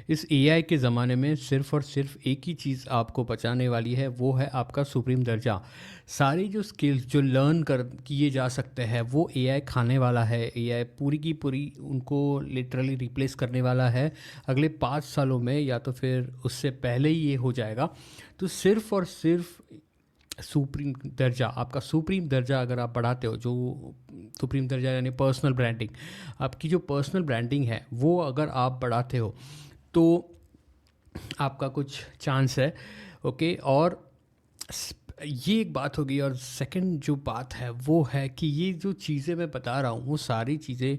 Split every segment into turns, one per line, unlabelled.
इस एआई के ज़माने में सिर्फ़ और सिर्फ एक ही चीज़ आपको बचाने वाली है, वो है आपका सुप्रीम दर्जा। सारी जो स्किल्स जो लर्न कर किए जा सकते हैं वो एआई खाने वाला है। एआई पूरी की पूरी उनको लिटरली रिप्लेस करने वाला है अगले 5 सालों में, या तो फिर उससे पहले ही ये हो जाएगा। तो सिर्फ़ और सिर्फ सुप्रीम दर्जा, आपका सुप्रीम दर्जा अगर आप बढ़ाते हो, जो सुप्रीम दर्जा यानी पर्सनल ब्रांडिंग, आपकी जो पर्सनल ब्रांडिंग है वो अगर आप बढ़ाते हो तो आपका कुछ चांस है। ओके, और ये एक बात होगी। और सेकंड जो बात है वो है कि ये जो चीज़ें मैं बता रहा हूँ वो सारी चीज़ें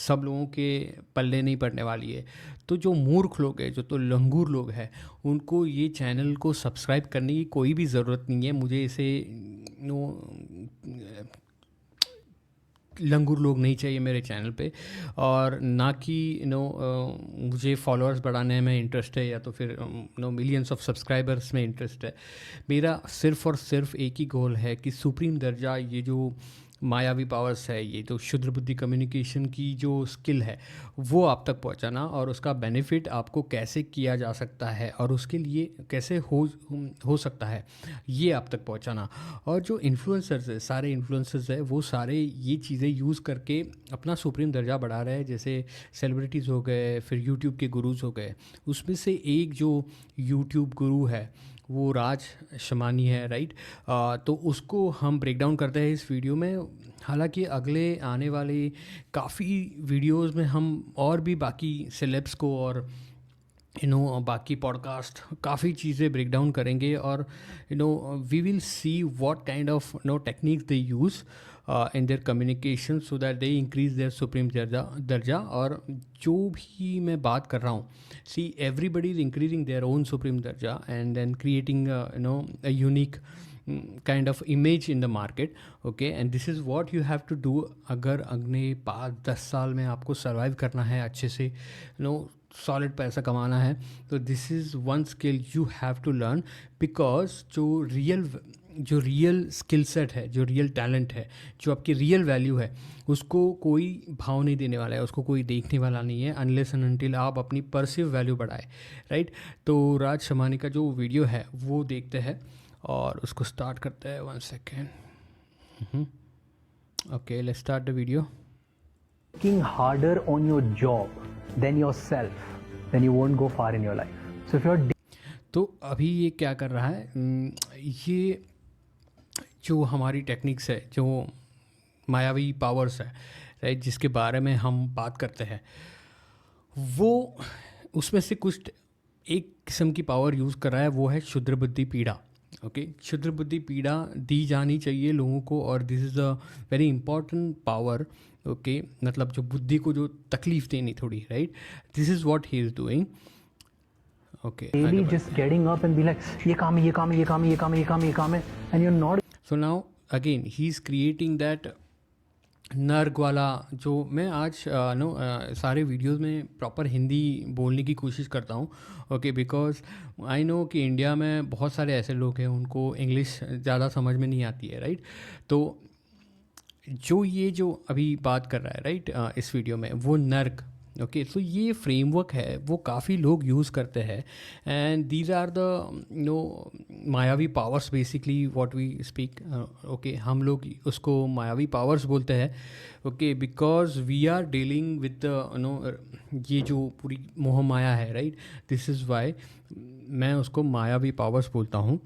सब लोगों के पल्ले नहीं पड़ने वाली है। तो जो मूर्ख लोग हैं, जो तो लंगूर लोग हैं, उनको ये चैनल को सब्सक्राइब करने की कोई भी ज़रूरत नहीं है। मुझे इसे नो लंगूर लोग नहीं चाहिए मेरे चैनल पे, और ना कि मुझे फॉलोअर्स बढ़ाने में इंटरेस्ट है या तो फिर मिलियंस ऑफ सब्सक्राइबर्स में इंटरेस्ट है। मेरा सिर्फ़ और सिर्फ एक ही गोल है कि सुप्रीम दर्जा, ये जो मायावी पावर्स है, ये तो क्षुद्र बुद्धि कम्युनिकेशन की जो स्किल है वो आप तक पहुंचाना, और उसका बेनिफिट आपको कैसे किया जा सकता है और उसके लिए कैसे हो सकता है ये आप तक पहुंचाना। और जो इन्फ्लुएंसर्स है, सारे इन्फ्लुएंसर्स है, वो सारे ये चीज़ें यूज़ करके अपना सुप्रीम दर्जा बढ़ा रहे हैं। जैसे सेलिब्रिटीज़ हो गए, फिर यूट्यूब के गुरुज़ हो गए। उसमें से एक जो यूट्यूब गुरु है वो राज शमानी है, राइट। तो उसको हम ब्रेक डाउन करते हैं इस वीडियो में। हालांकि अगले आने वाले काफ़ी वीडियोस में हम और भी बाकी सेलेब्स को और बाकी पॉडकास्ट काफ़ी चीज़ें ब्रेक डाउन करेंगे, और we will see what kind of techniques they use in their communication so that they increase their supreme दर्जा। और जो भी मैं बात कर रहा हूँ, see everybody is increasing their own supreme दर्जा and then creating a unique kind of image in the market. Okay, and this is what you have to do. अगर अगले 5-10 साल में आपको सर्वाइव करना है, अच्छे से सॉलिड पैसा कमाना है, तो this is one skill you have to learn. Because जो रियल स्किल सेट है, जो रियल टैलेंट है, जो आपकी रियल वैल्यू है, उसको कोई भाव नहीं देने वाला है, उसको कोई देखने वाला नहीं है अनलेस एंड अनटिल आप अपनी परसिव वैल्यू बढ़ाए, राइट। तो राज शमानी का जो वीडियो है वो देखते हैं और उसको स्टार्ट करते हैं। 1 second. Okay, let's start the video.
Working harder on your job than yourself, then you won't go far in your life. So if you're
तो अभी ये क्या कर रहा है, ये जो हमारी टेक्निक्स है, जो मायावी पावर्स है, राइट, जिसके बारे में हम बात करते हैं, वो उसमें से कुछ एक किस्म की पावर यूज़ कर रहा है, वो है क्षुद्र बुद्धि पीड़ा। ओके, क्षुद्र बुद्धि पीड़ा दी जानी चाहिए लोगों को, और this is a very important power. Okay, मतलब जो बुद्धि को जो तकलीफ देनी थोड़ी, right, this is what he is doing. Okay,
daily just getting up and be like, ये काम है, ये काम है, ये काम है, ये काम है, ये काम है, ये काम है, and you're not.
So now again he is creating that नर्क वाला, जो मैं आज सारे वीडियोस में प्रॉपर हिंदी बोलने की कोशिश करता हूँ। ओके, बिकॉज आई नो कि इंडिया में बहुत सारे ऐसे लोग हैं उनको इंग्लिश ज़्यादा समझ में नहीं आती है, राइट। तो जो अभी बात कर रहा है, राइट, इस वीडियो में, वो नर्क। ओके, सो ये फ्रेमवर्क है, वो काफ़ी लोग यूज़ करते हैं, एंड दीज आर द मायावी powers basically what we speak. Okay, हम लोग उसको मायावी पावर्स बोलते हैं। Okay, because we are dealing with ये जो पूरी मोह माया है, राइट, दिस इज़ वाई मैं उसको मायावी पावर्स बोलता हूँ।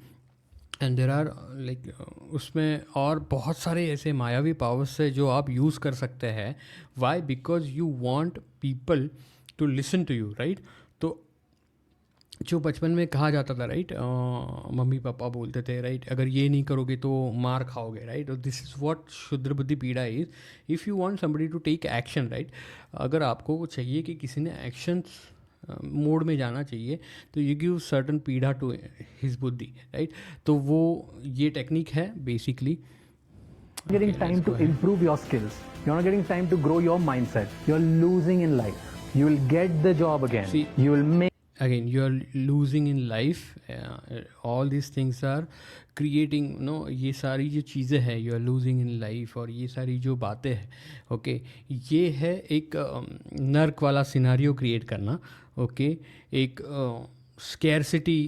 एंड देर आर लाइक उसमें और बहुत सारे ऐसे मायावी पावर्स है जो आप यूज़ कर सकते हैं। Why? Because you want people to listen to you, right. तो जो बचपन में कहा जाता था, राइट, मम्मी पापा बोलते थे, राइट, अगर ये नहीं करोगे तो मार खाओगे, राइट। और दिस इज़ व्हाट क्षुद्र बुद्धि पीड़ा is. If you want somebody to take action, right, अगर आपको चाहिए कि किसी ने एक्शंस मोड में जाना चाहिए, तो यू गिव सर्टन पीड़ा टू हिज बुद्धि, राइट। तो वो ये टेक्निक है basically.
Getting time to improve your skills. You're not getting time to grow your mindset. You're losing in life. You will get the job again.
See,
you will make.
again you are losing in life. All these things are creating ये सारी जो चीज़ें हैं you are losing in life, और ये सारी जो बातें हैं ओके ये है एक नर्क वाला सिनारियो क्रिएट करना ओके एक स्कैरसिटी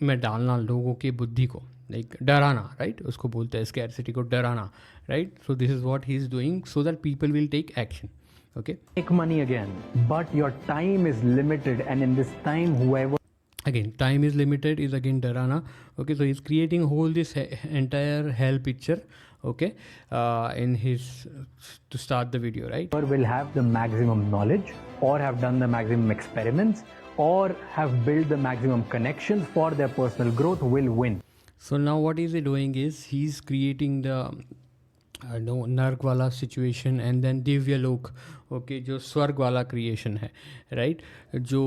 में डालना लोगों के बुद्धि को, लाइक डराना, राइट, उसको बोलते हैं स्कैरसिटी को डराना, right. So this is what he is doing so that people will take action. Okay.
Make money again, but your time is limited, and in this time, whoever
Again, time is limited is again dharana. Okay, so he's creating whole this entire hell picture. Okay, in his to start the video, right?
will have the maximum knowledge, or have done the maximum experiments, or have built the maximum connections for their personal growth will win.
So now what is he doing is he's creating the नर्क वाला situation and then Divya लोक okay जो स्वर्ग वाला creation है, right, जो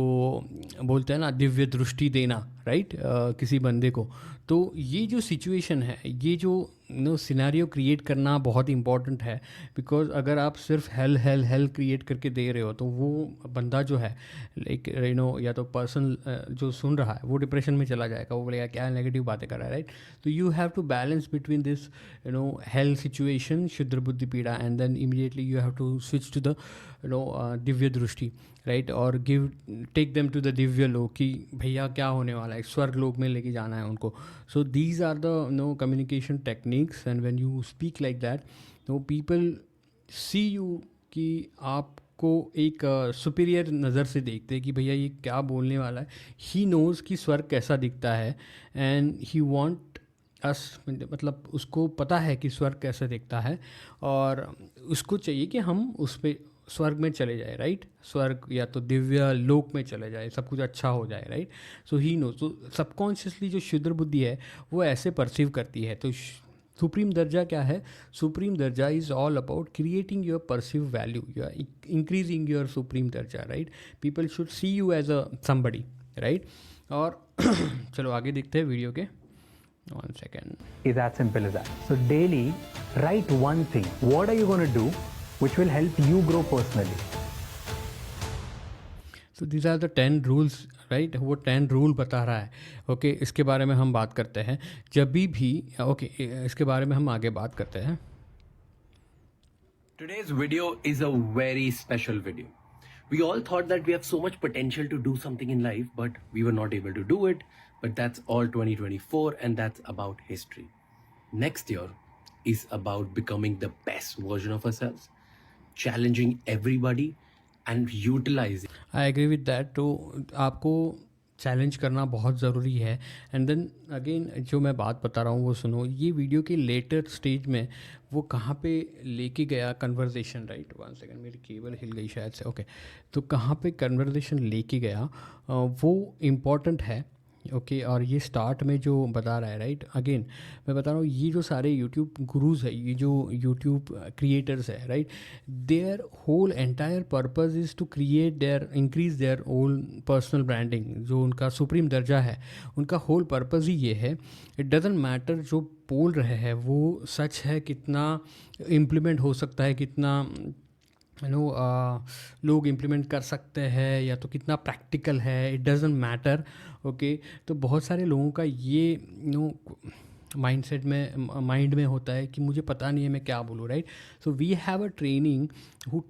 बोलते हैं ना दिव्य दृष्टि देना, राइट, किसी बंदे को. तो ये जो सिचुएशन है, ये जो सिनेरियो क्रिएट करना बहुत इंपॉर्टेंट है, बिकॉज अगर आप सिर्फ हेल क्रिएट करके दे रहे हो तो वो बंदा जो है लाइक या तो पर्सन जो सुन रहा है वो डिप्रेशन में चला जाएगा, वो बोलेगा क्या नेगेटिव बातें कर रहा है, राइट. तो you have to balance between this hell situation शुद्र बुद्धि पीड़ा and then immediately you have to switch to the दिव्य दृष्टि, राइट, और take them to the Divya लोक कि भैया क्या होने वाला है, स्वर्ग लोक में लेके जाना है उनको. So these are the communication techniques, and when you speak like that people see you कि आपको एक सुपीरियर नज़र से देखते हैं कि भैया ये क्या बोलने वाला है. ही नोज़ कि स्वर्ग कैसा दिखता है एंड ही वॉन्ट अस, मतलब उसको पता है कि स्वर्ग कैसे दिखता है और उसको चाहिए कि हम उस पर स्वर्ग में चले जाए, राइट, स्वर्ग या तो दिव्य लोक में चले जाए, सब कुछ अच्छा हो जाए, राइट. सो ही नो, तो सबकॉन्शियसली जो शुद्र बुद्धि है वो ऐसे परसीव करती है. तो सुप्रीम दर्जा क्या है? सुप्रीम दर्जा is all about creating your perceive value, you are increasing your supreme दर्जा, right. People should see you as a somebody, right. और चलो आगे देखते हैं वीडियो के. 1 second.
Is as simple as that. So daily, write one thing. What are you going to do which will help you grow personally?
So these are the 10 rules, right? वो 10 rule बता रहा है. Okay, इसके बारे में हम बात करते हैं जब भी ओके इसके बारे में हम आगे बात करते हैं.
Today's video is a very special video. We all thought that we have so much potential to do something in life, but we were not able to do it. But that's all 2024, and that's about history. Next year is about becoming the best version of ourselves, challenging everybody and utilizing.
I agree with that. तो आपको challenge करना बहुत ज़रूरी है. And then again जो मैं बात बता रहा हूँ वो सुनो. ये वीडियो के लेटर स्टेज में वो कहाँ पे लेके गया कन्वर्जेशन, राइट. 1 second, मेरी केबल हिल गई शायद से. ओके, तो कहाँ पे कन्वर्जेशन लेके गया वो इम्पॉर्टेंट है. ओके, और ये स्टार्ट में जो बता रहा है, राइट, अगेन मैं बता रहा हूँ ये जो सारे यूट्यूब गुरुज है, ये जो यूट्यूब क्रिएटर्स है, right, their whole entire purpose is to create their increase their own personal branding. जो उनका सुप्रीम दर्जा है उनका होल पर्पस ही ये है. इट डजेंट मैटर जो बोल रहे हैं वो सच है, कितना इम्प्लीमेंट हो सकता है, कितना लोग इम्प्लीमेंट कर सकते हैं, या तो कितना प्रैक्टिकल है, इट डजेंट मैटर. ओके, तो बहुत सारे लोगों का ये माइंड में होता है कि मुझे पता नहीं है मैं क्या बोलूँ, right. So we have a training who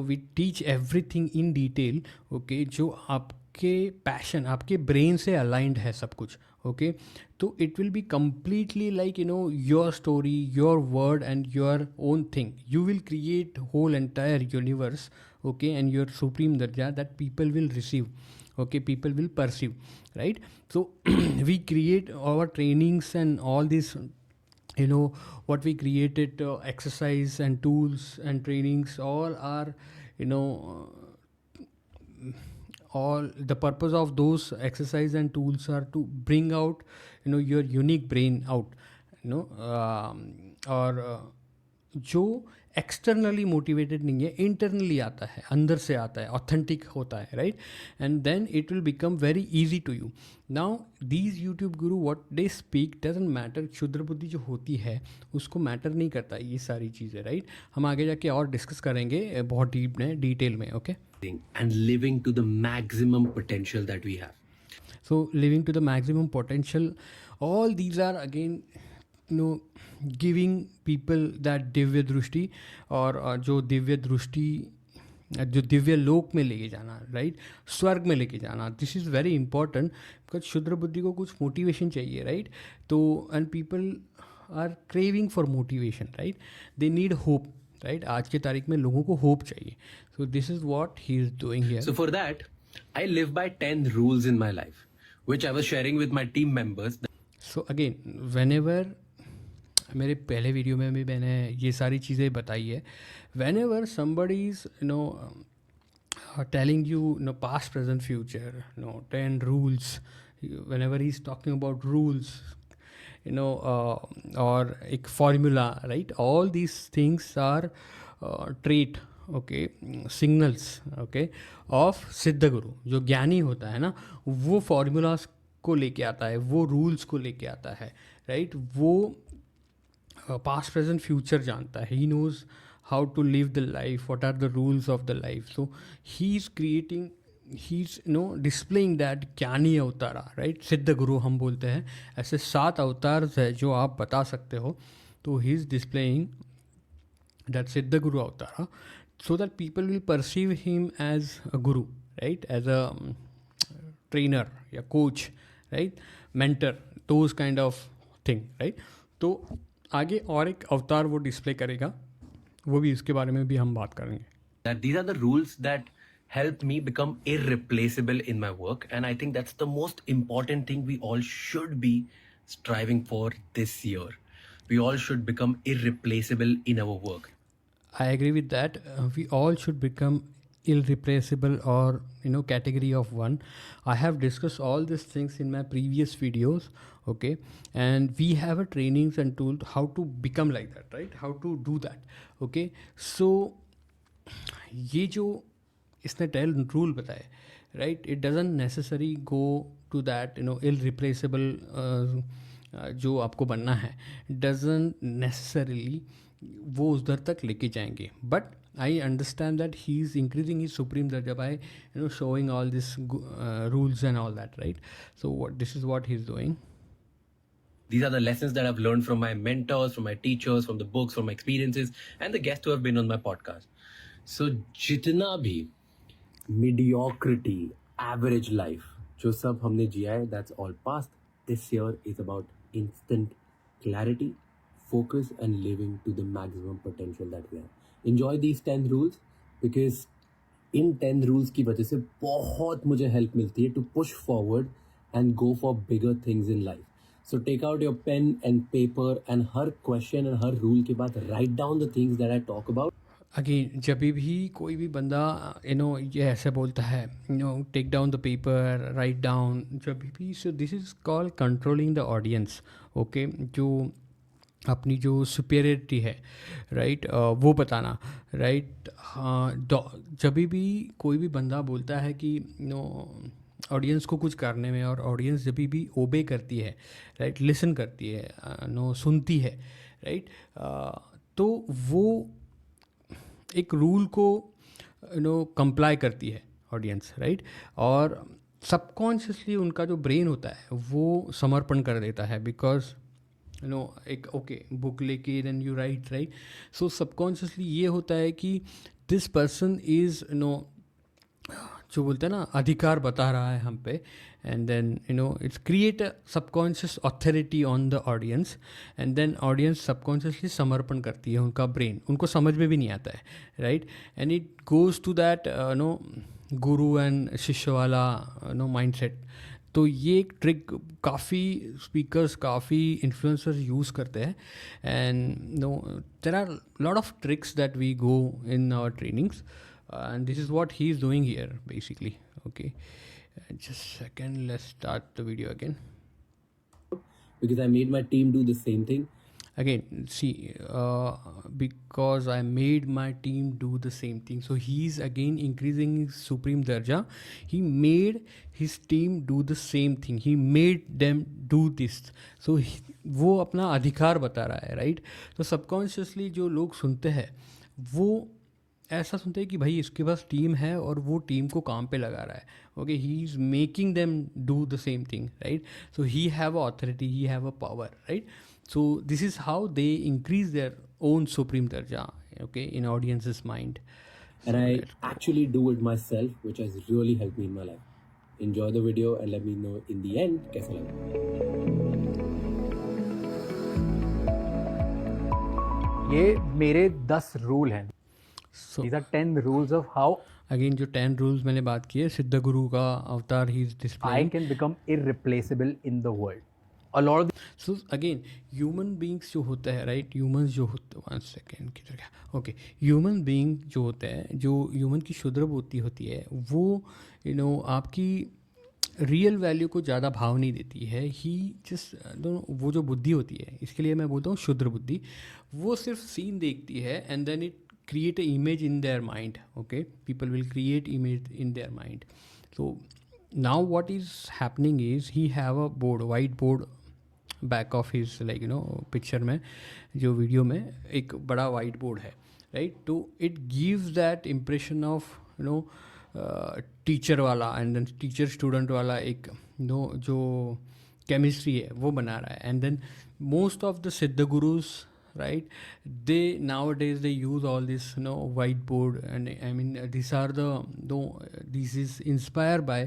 we teach everything in detail. Okay, जो आपके पैशन, आपके ब्रेन से अलाइंड है सब कुछ. ओके, तो it will be completely like your story, your word and your own thing. You will create whole entire universe, okay, and your supreme darja that people will receive, okay, people will perceive, right. So we create our trainings and all this, what we created, exercise and tools and trainings, all are all the purpose of those exercise and tools are to bring out your unique brain out, or जो externally motivated नहीं है, internally आता है, अंदर से आता है, authentic होता है, right? And then it will become very easy to you. Now these YouTube guru what they speak doesn't matter. क्षुद्र बुद्धि जो होती है उसको मैटर नहीं करता ये सारी चीज़ें, राइट? हम आगे जाके और डिस्कस करेंगे बहुत डीप में, डिटेल में, okay?
And living to the maximum potential that we have.
So living to the maximum potential, all these are again giving people that Divya दृष्टि, और जो दिव्य दृष्टि जो दिव्य लोक में लेके जाना, राइट? स्वर्ग में लेके जाना. This is very important because क्षुद्र बुद्धि को कुछ मोटिवेशन चाहिए, राइट? तो and people are craving for motivation, right? They need hope, right? आज के तारीख में लोगों को होप चाहिए. So this is what he is doing here.
So for that, I live by 10 rules in my life, which I was sharing with my team members.
So again whenever, मेरे पहले video में भी मैंने ये सारी चीज़ें बताई है. Whenever somebody is telling you past, present, future, 10 rules, whenever he's talking about rules, or एक formula, right? All these things are trait, okay, signals, okay, of सिद्ध गुरु. जो ज्ञानी होता है ना, वो formulas को लेके आता है, वो रूल्स को लेके आता है, राइट? वो पास्ट प्रेजेंट फ्यूचर जानता है. He knows how to live the life, what are the rules of the life. So he is creating, he is displaying that ज्ञानी अवतारा, राइट? सिद्ध गुरु हम बोलते हैं. ऐसे 7 अवतार है जो आप बता सकते हो. तो ही इज डिस्प्लेइंग दैट सिद्ध गुरु अवतारा, so that people will perceive him as a guru, right? As a trainer या coach, right? Mentor, those kind of thing, right? तो आगे और एक अवतार वो डिस्प्ले करेगा, वो भी इसके बारे में भी हम बात करेंगे.
That these are the rules that help me become irreplaceable in my work, and I think that's the most important thing we all should be striving for this year. We all should become irreplaceable in our work.
I agree with that. We all should become irreplaceable, or category of one. I have discussed all these things in my previous videos, okay? And we have a trainings and tool how to become like that, right? How to do that, okay? So ये जो इसने 10 rule बताए, right? It doesn't necessarily go to that irreplaceable जो आपको बनना है, doesn't necessarily वो उधर तक लेके जाएंगे. But I understand that he is increasing his supreme दर्जा by showing all this rules and all that, right? So this is what he is doing.
These are the lessons that I've learned from my mentors, from my teachers, from the books, from my experiences, and the guests who have been on my podcast. So जितना भी mediocrity, average life, जो सब हमने जिया है, that's all past. This year is about instant clarity, focus, and living to the maximum potential that we have. Enjoy these 10 rules, because in 10 rules की वजह से बहुत मुझे help मिलती है to push forward and go for bigger things in life. So take out your pen and paper, and her question and her rule के बाद write down the things that I talk about.
Again जब भी कोई भी बंदा ये ऐसे बोलता है, take down the paper, write down, जब भी, so this is called controlling the audience, okay? जो अपनी जो सुपेरियरिटी है, राइट, वो बताना, राइट? जब भी कोई भी बंदा बोलता है कि ऑडियंस को कुछ करने में, और ऑडियंस जब भी ओबे करती है, राइट, लिसन करती है, सुनती है, राइट, तो वो एक रूल को कंप्लाई करती है ऑडियंस, राइट? और सबकॉन्शियसली उनका जो ब्रेन होता है वो समर्पण कर देता है, बिकॉज एक ओके बुक लेके then you right, right? So subconsciously ये होता है कि दिस पर्सन इज़ जो बोलते हैं ना, अधिकार बता रहा है हम पे, and then it's create a subconscious authority on the audience, and then audience subconsciously समर्पण करती है. उनका ब्रेन उनको समझ में भी नहीं आता है, right? And it goes to that guru and shishya वाला माइंड सेट. तो ये एक ट्रिक काफ़ी स्पीकर्स, काफ़ी इन्फ्लुएंसर्स यूज़ करते हैं. And there are lot of tricks that we go in our trainings, and this is what he is doing here basically, okay? Just a second, let's start the video again.
Because I made my team do the same thing.
again see because I made my team do the same thing, so he's again increasing his supreme darja. He made his team do the same thing, he made them do this. So वो अपना अधिकार बता रहा है, right. तो subconsciously जो लोग सुनते हैं वो ऐसा सुनते हैं कि भाई इसके पास टीम है और वो टीम को काम पे लगा रहा है. Okay, he is making them do the same thing, right. So he have a authority, he have a power, right. So this is how they increase their own supreme दर्जा, okay, in audiences mind.
And I actually do it myself, which has really helped me in my life. Enjoy the video and let me know in the end कैसा लगा.
ये मेरे 10 rule हैं.
सो
These are 10 rules of how
again जो 10 rules मैंने बात की है, सिद्ध गुरु का अवतार he is
I
displaying.
can become irreplaceable in the world. A lot of
so again human beings जो होता है, राइट, ह्यूमन्स जो होते, 1 सेकेंड किधर गया, ओके, ह्यूमन बींग जो होता है, जो ह्यूमन की शुद्र बुद्धि होती है, वो आपकी रियल वैल्यू को ज़्यादा भाव नहीं देती है. ही जस्ट वो जो बुद्धि होती है, इसके लिए मैं बोलता हूँ शुद्र बुद्धि, वो सिर्फ सीन देखती है and then it create an image in their mind. Okay, people will create image in their mind. So now what is happening is he have a board, white board back of his, like picture में, जो video में एक बड़ा white board है, right. तो it gives that impression of teacher वाला and then teacher student वाला एक जो केमिस्ट्री है वो बना रहा है. And then most of the सिद्ध गुरुज, right, they nowadays they use all this whiteboard, and I mean this is inspired by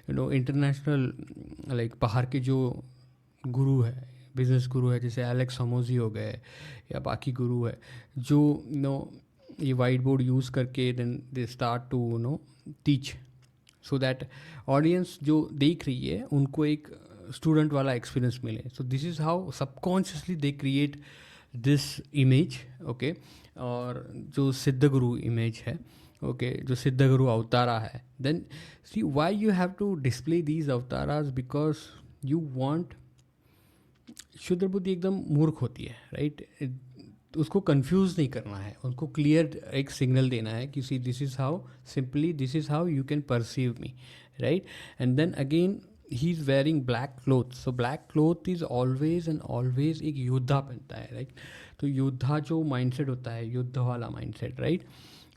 international, like बाहर के जो गुरु है, बिजनेस गुरु है, जैसे एलेक्स हमोजी हो गए या बाकी गुरु है, जो ये वाइट बोर्ड यूज़ करके then they start to teach, so that audience जो देख रही है उनको एक स्टूडेंट वाला एक्सपीरियंस मिले. सो this is how subconsciously they create this image. Okay, और जो सिद्ध गुरु इमेज है, ओके, जो सिद्ध गुरु अवतारा है, then see why you have to display these avatars, because you want, शुद्ध बुद्धि एकदम मूर्ख होती है, राइट. उसको कंफ्यूज नहीं करना है, उनको क्लियर एक सिग्नल देना है कि see this is how, simply this is how you can perceive me, right. And then again he is wearing black cloth. So black cloth is always and always एक योद्धा पहनता है, राइट. तो योद्धा जो माइंडसेट होता है, युद्ध वाला माइंडसेट, राइट,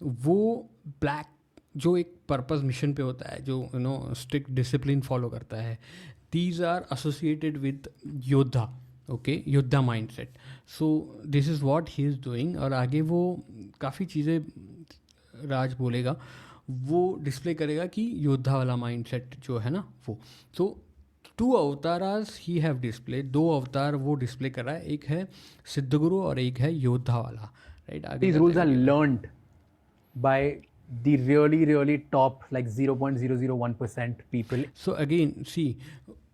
वो ब्लैक जो एक पर्पस मिशन पे होता है, जो स्ट्रिक्ट डिसिप्लिन फॉलो करता है, दीज आर एसोसिएटेड विद योद्धा. ओके, योद्धा mindset. So this is what he is doing. और आगे वो काफ़ी चीज़ें राज बोलेगा, वो डिस्प्ले करेगा कि योद्धा वाला माइंडसेट जो है ना वो. तो 2 अवतारास ही हैव डिस्प्ले, 2 अवतार वो डिस्प्ले कर रहा है, एक है सिद्ध गुरु और एक है योद्धा वाला, right.
these rules are learned by the really top, like 0.001% people.
So again, see,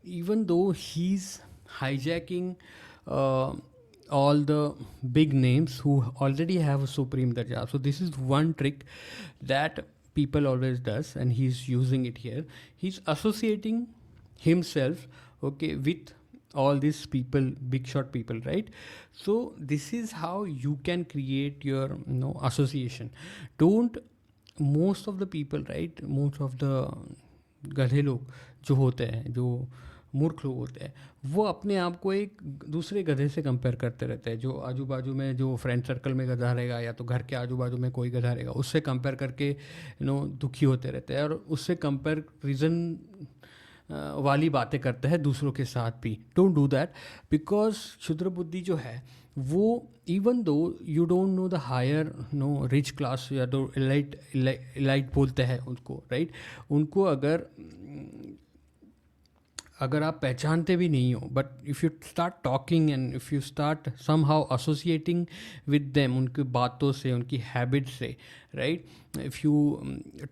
even though he's hijacking all the big names who already have a supreme darja, so this is one trick that people always does, and he's using it here. He's associating himself, okay, with all these people, big shot people, right. So this is how you can create your association. Don't, most of the people, right, most of the गधे लोग जो होते हैं, जो मूर्ख लोग होते हैं, वो अपने आप को एक दूसरे गधे से कंपेयर करते रहते हैं. जो आजू बाजू में जो फ्रेंड सर्कल में गधा रहेगा या तो घर के आजू बाजू में कोई गधा रहेगा, उससे कंपेयर करके दुखी होते रहते हैं और उससे कंपेरिजन वाली बातें करते हैं दूसरों के साथ भी. डोंट डू दैट, बिकॉज क्षुद्र बुद्धि जो है वो, even though you don't know the higher rich class या तो इलाइट बोलते हैं उनको, राइट. उनको अगर आप पहचानते भी नहीं हो, but if you start talking and if you start somehow associating with them, उनकी बातों से, उनकी हैबिट से, right, if you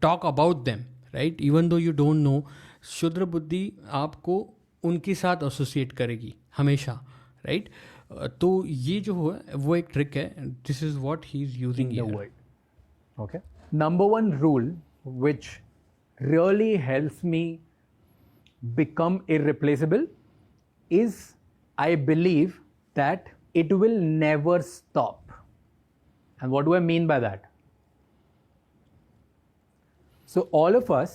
talk about them, right, even though you don't know, शुद्र बुद्धि आपको उनके साथ एसोसिएट करेगी हमेशा, राइट. तो ये जो है वो एक ट्रिक है. This is what he is using
in the world. Okay. Number 1 rule which really helps me become irreplaceable is, I believe that it will never stop. And what do I mean by that? So all of us,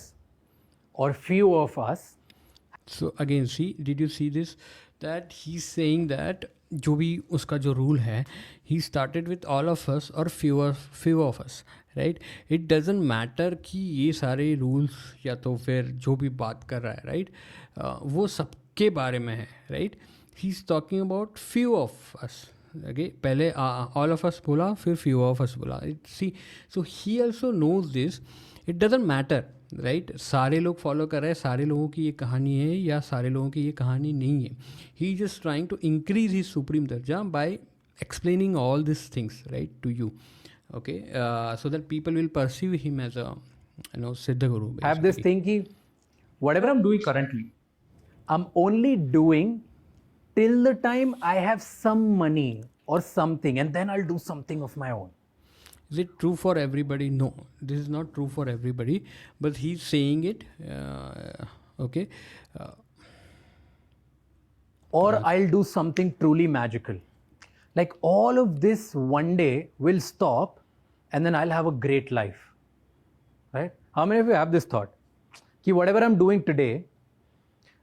or few of us,
So again, see, did you see this? That he's saying that जो भी उसका जो rule है, he started with all of us or few of us, right? It doesn't matter कि ये सारे rules या तो फिर जो भी बात कर रहा है, right? वो सबके बारे में है, right? He's talking about few of us. Okay, पहले all of us बोला, फिर few of us बोला. See, so he also knows this. It doesn't matter, right सारे लोग फॉलो कर रहे हैं, सारे लोगों की ये कहानी है या सारे लोगों की ये कहानी नहीं है. He just trying to increase his supreme दर्जा by explaining all this things right to you. Okay, so that people will perceive him as a siddha guru.
have this thing ki whatever I'm doing currently, I'm only doing till the time I have some money or something, and then I'll do something of my own.
Is it true for everybody? No, this is not true for everybody, but he's saying it. Okay.
Or I'll do something truly magical. Like all of this one day will stop, and then I'll have a great life. Right? How many of you have this thought? Ki whatever I'm doing today,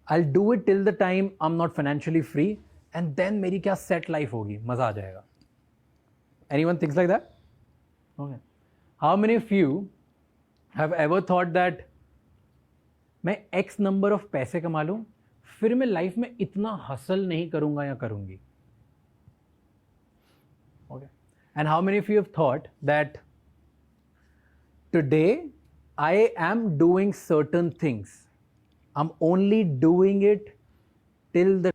I'll do it till the time I'm not financially free, and then मेरी क्या set life होगी, मजा आ जाएगा. Anyone thinks like that? Okay. How many of you have ever thought that मैं X number of पैसे कमा लूँ, फिर मैं लाइफ में इतना हसल नहीं करूँगा या करूँगी? Okay. And how many of you have thought that today I am doing certain things, I'm only doing it till the.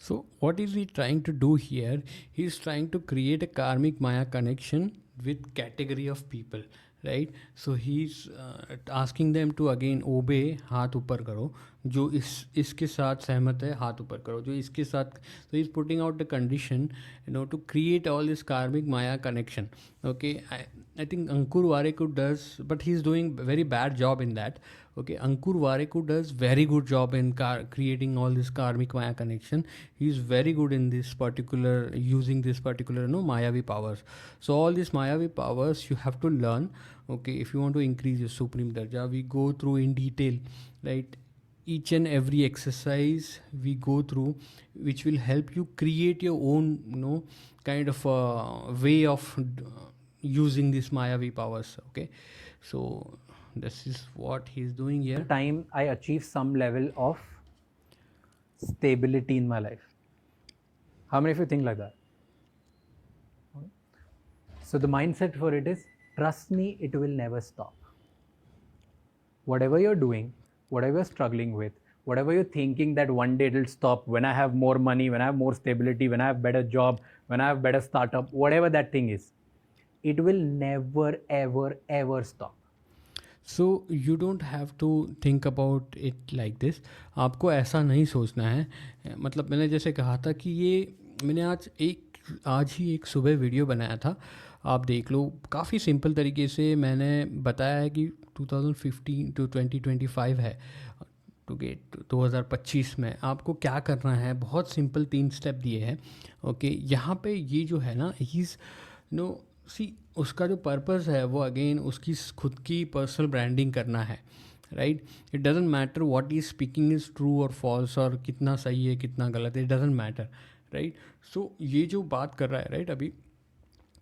So what is he trying to do here? He's trying to create a karmic Maya connection with category of people, right? So he's asking them to again obey, हाथ ऊपर करो, जो इसके साथ सहमत है हाथ ऊपर करो, जो इसके साथ. So he's putting out the condition, to create all this karmic Maya connection. Okay, I think Ankur Warikoo does, but he's doing very bad job in that. Okay, Ankur Warikoo does very good job in creating all this karmic Maya connection. He's very good in this particular, using this particular Mayavi powers. So all these Mayavi powers you have to learn. Okay, if you want to increase your supreme darja, we go through in detail, right? Each and every exercise we go through, which will help you create your own kind of way of using these Mayavi powers. Okay, so this is what he's doing here.
Time I achieve some level of stability in my life. How many of you think like that? So the mindset for it is, trust me, it will never stop. Whatever you're doing, whatever you're struggling with, whatever you're thinking that one day it'll stop, when I have more money, when I have more stability, when I have better job, when I have better startup, whatever that thing is, it will never, ever, ever stop.
So you don't have to think about it like this. आपको ऐसा नहीं सोचना है. मतलब मैंने जैसे कहा था कि ये मैंने आज ही एक सुबह वीडियो बनाया था, आप देख लो. काफ़ी सिंपल तरीके से मैंने बताया है कि 2015 टू 2025 है, टू गेट 2025 में आपको क्या करना है. बहुत सिंपल 3 स्टेप दिए हैं. ओके, यहाँ पे ये जो है ना, हीज़ सी उसका जो पर्पस है वो अगेन उसकी खुद की पर्सनल ब्रांडिंग करना है, right? It doesn't matter what is speaking is true और फॉल्स, और कितना सही है कितना गलत है, इट डजेंट मैटर, राइट? सो ये जो बात कर रहा है, राइट, अभी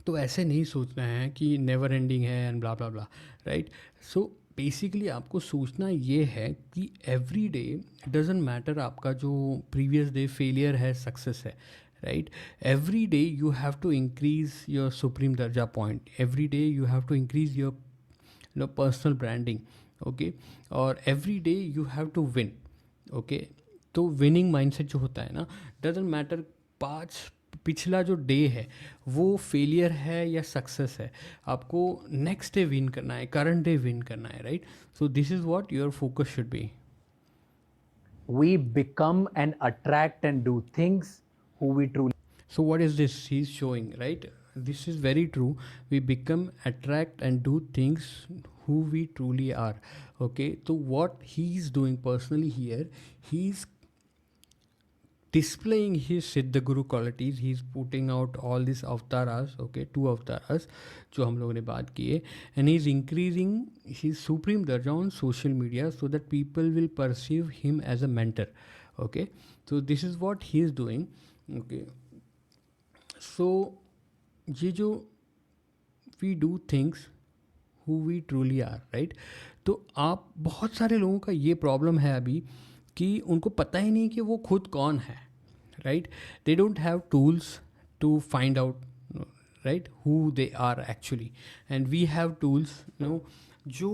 तो ऐसे नहीं सोचना है कि नेवर एंडिंग है and blah blah blah, right? So basically आपको सोचना ये है कि एवरी डे डजेंट मैटर आपका जो प्रीवियस डे फेलियर है सक्सेस है, right? Every day you have to increase your supreme darja point. Every day you have to increase your personal branding. Okay, और every day you have to win. Okay, तो winning mindset जो होता है ना, doesn't matter पिछला जो day है वो फेलियर है या सक्सेस है, आपको नेक्स्ट डे विन करना है, करंट डे विन करना है, right? So this is what your focus should be.
We become and attract and do things who we truly.
So what is this he's showing, right? This is very true. We become, attract and do things who we truly are. Okay, so what he's doing personally here, he's displaying his Siddha Guru qualities. He's putting out all these avatars, okay, 2 avatars जो हम लोगों ने बात की है, and he's increasing his supreme darja on social media so that people will perceive him as a mentor, okay. So this is what he is doing, okay. So ये जो we do things who we truly are, right. तो आप बहुत सारे लोगों का ये problem है अभी कि उनको पता ही नहीं कि वो खुद कौन है, right. They don't have tools to find out, right, who they are actually, and we have tools, no. जो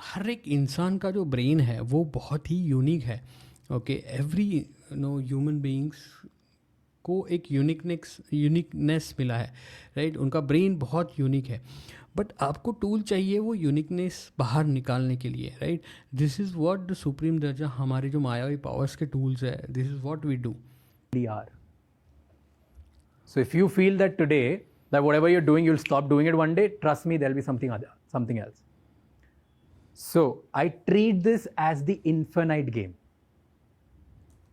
हर एक इंसान का जो ब्रेन है वो बहुत ही यूनिक है, ओके. एवरी ह्यूमन बीइंग्स को एक यूनिकनेस मिला है, राइट. उनका ब्रेन बहुत यूनिक है, बट आपको टूल चाहिए वो यूनिकनेस बाहर निकालने के लिए, right. This is what the supreme दर्जा, हमारे जो मायावी पावर्स के टूल्स है, this is what we do.
are. So if you feel that today that whatever you're doing you'll stop doing it one day, trust me, there'll be something else. So I treat this as the infinite game,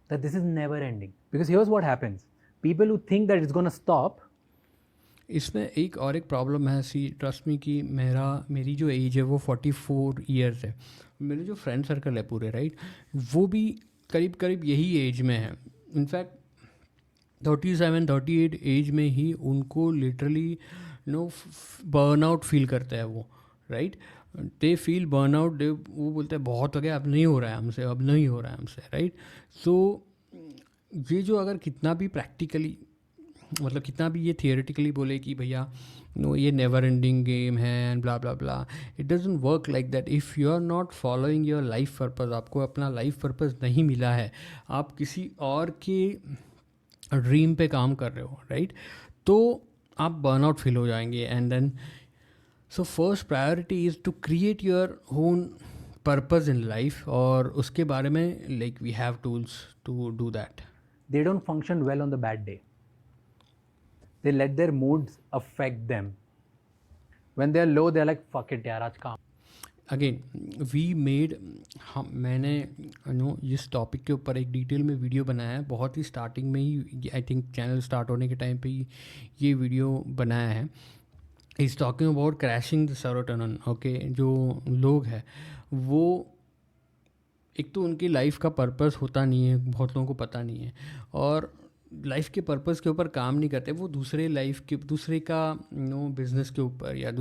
that this is never ending, because here's what happens. People who think that it's going to stop,
इसमें एक और एक problem है, सी trust me, कि मेरी जो as है वो 44 ईयर्स है. मेरे जो फ्रेंड सर्कल है पूरे, राइट, वो भी करीब करीब यही एज में है. इनफैक्ट 37-38 एज में ही उनको लिटरली बर्नआउट फील करता है वो, राइट. दे फील बर्नआउट, वो बोलते हैं बहुत हो गया, अब नहीं हो रहा है हमसे, अब नहीं हो रहा है हमसे, राइट. सो ये जो अगर कितना भी प्रैक्टिकली, मतलब कितना भी ये थियोरेटिकली बोले कि भैया ये नेवर एंडिंग गेम है and blah blah blah, it doesn't work like that. If you are not following your life purpose, आपको अपना लाइफ पर्पस नहीं मिला है, आप किसी और के ड्रीम पे काम कर रहे हो, राइट, तो आप बर्नआउट फील हो जाएंगे. And then so first priority is to create your own purpose in life, और उसके बारे में like we have tools to do that.
they don't function well on the bad day. They let their moods affect them. When they're low, they're like, fuck it यार, आज काम.
Again we made, मैंने इस topic के ऊपर एक detail में video बनाया है, बहुत ही स्टार्टिंग में ही, आई थिंक चैनल स्टार्ट होने के टाइम पे ही ये वीडियो बनाया है. Is talking about crashing the serotonin, okay. जो लोग हैं वो, एक तो उनकी लाइफ का पर्पस होता नहीं है, बहुत लोगों को पता नहीं है, और लाइफ के पर्पस के ऊपर काम नहीं करते, वो दूसरे लाइफ के, दूसरे का बिजनेस के ऊपर, या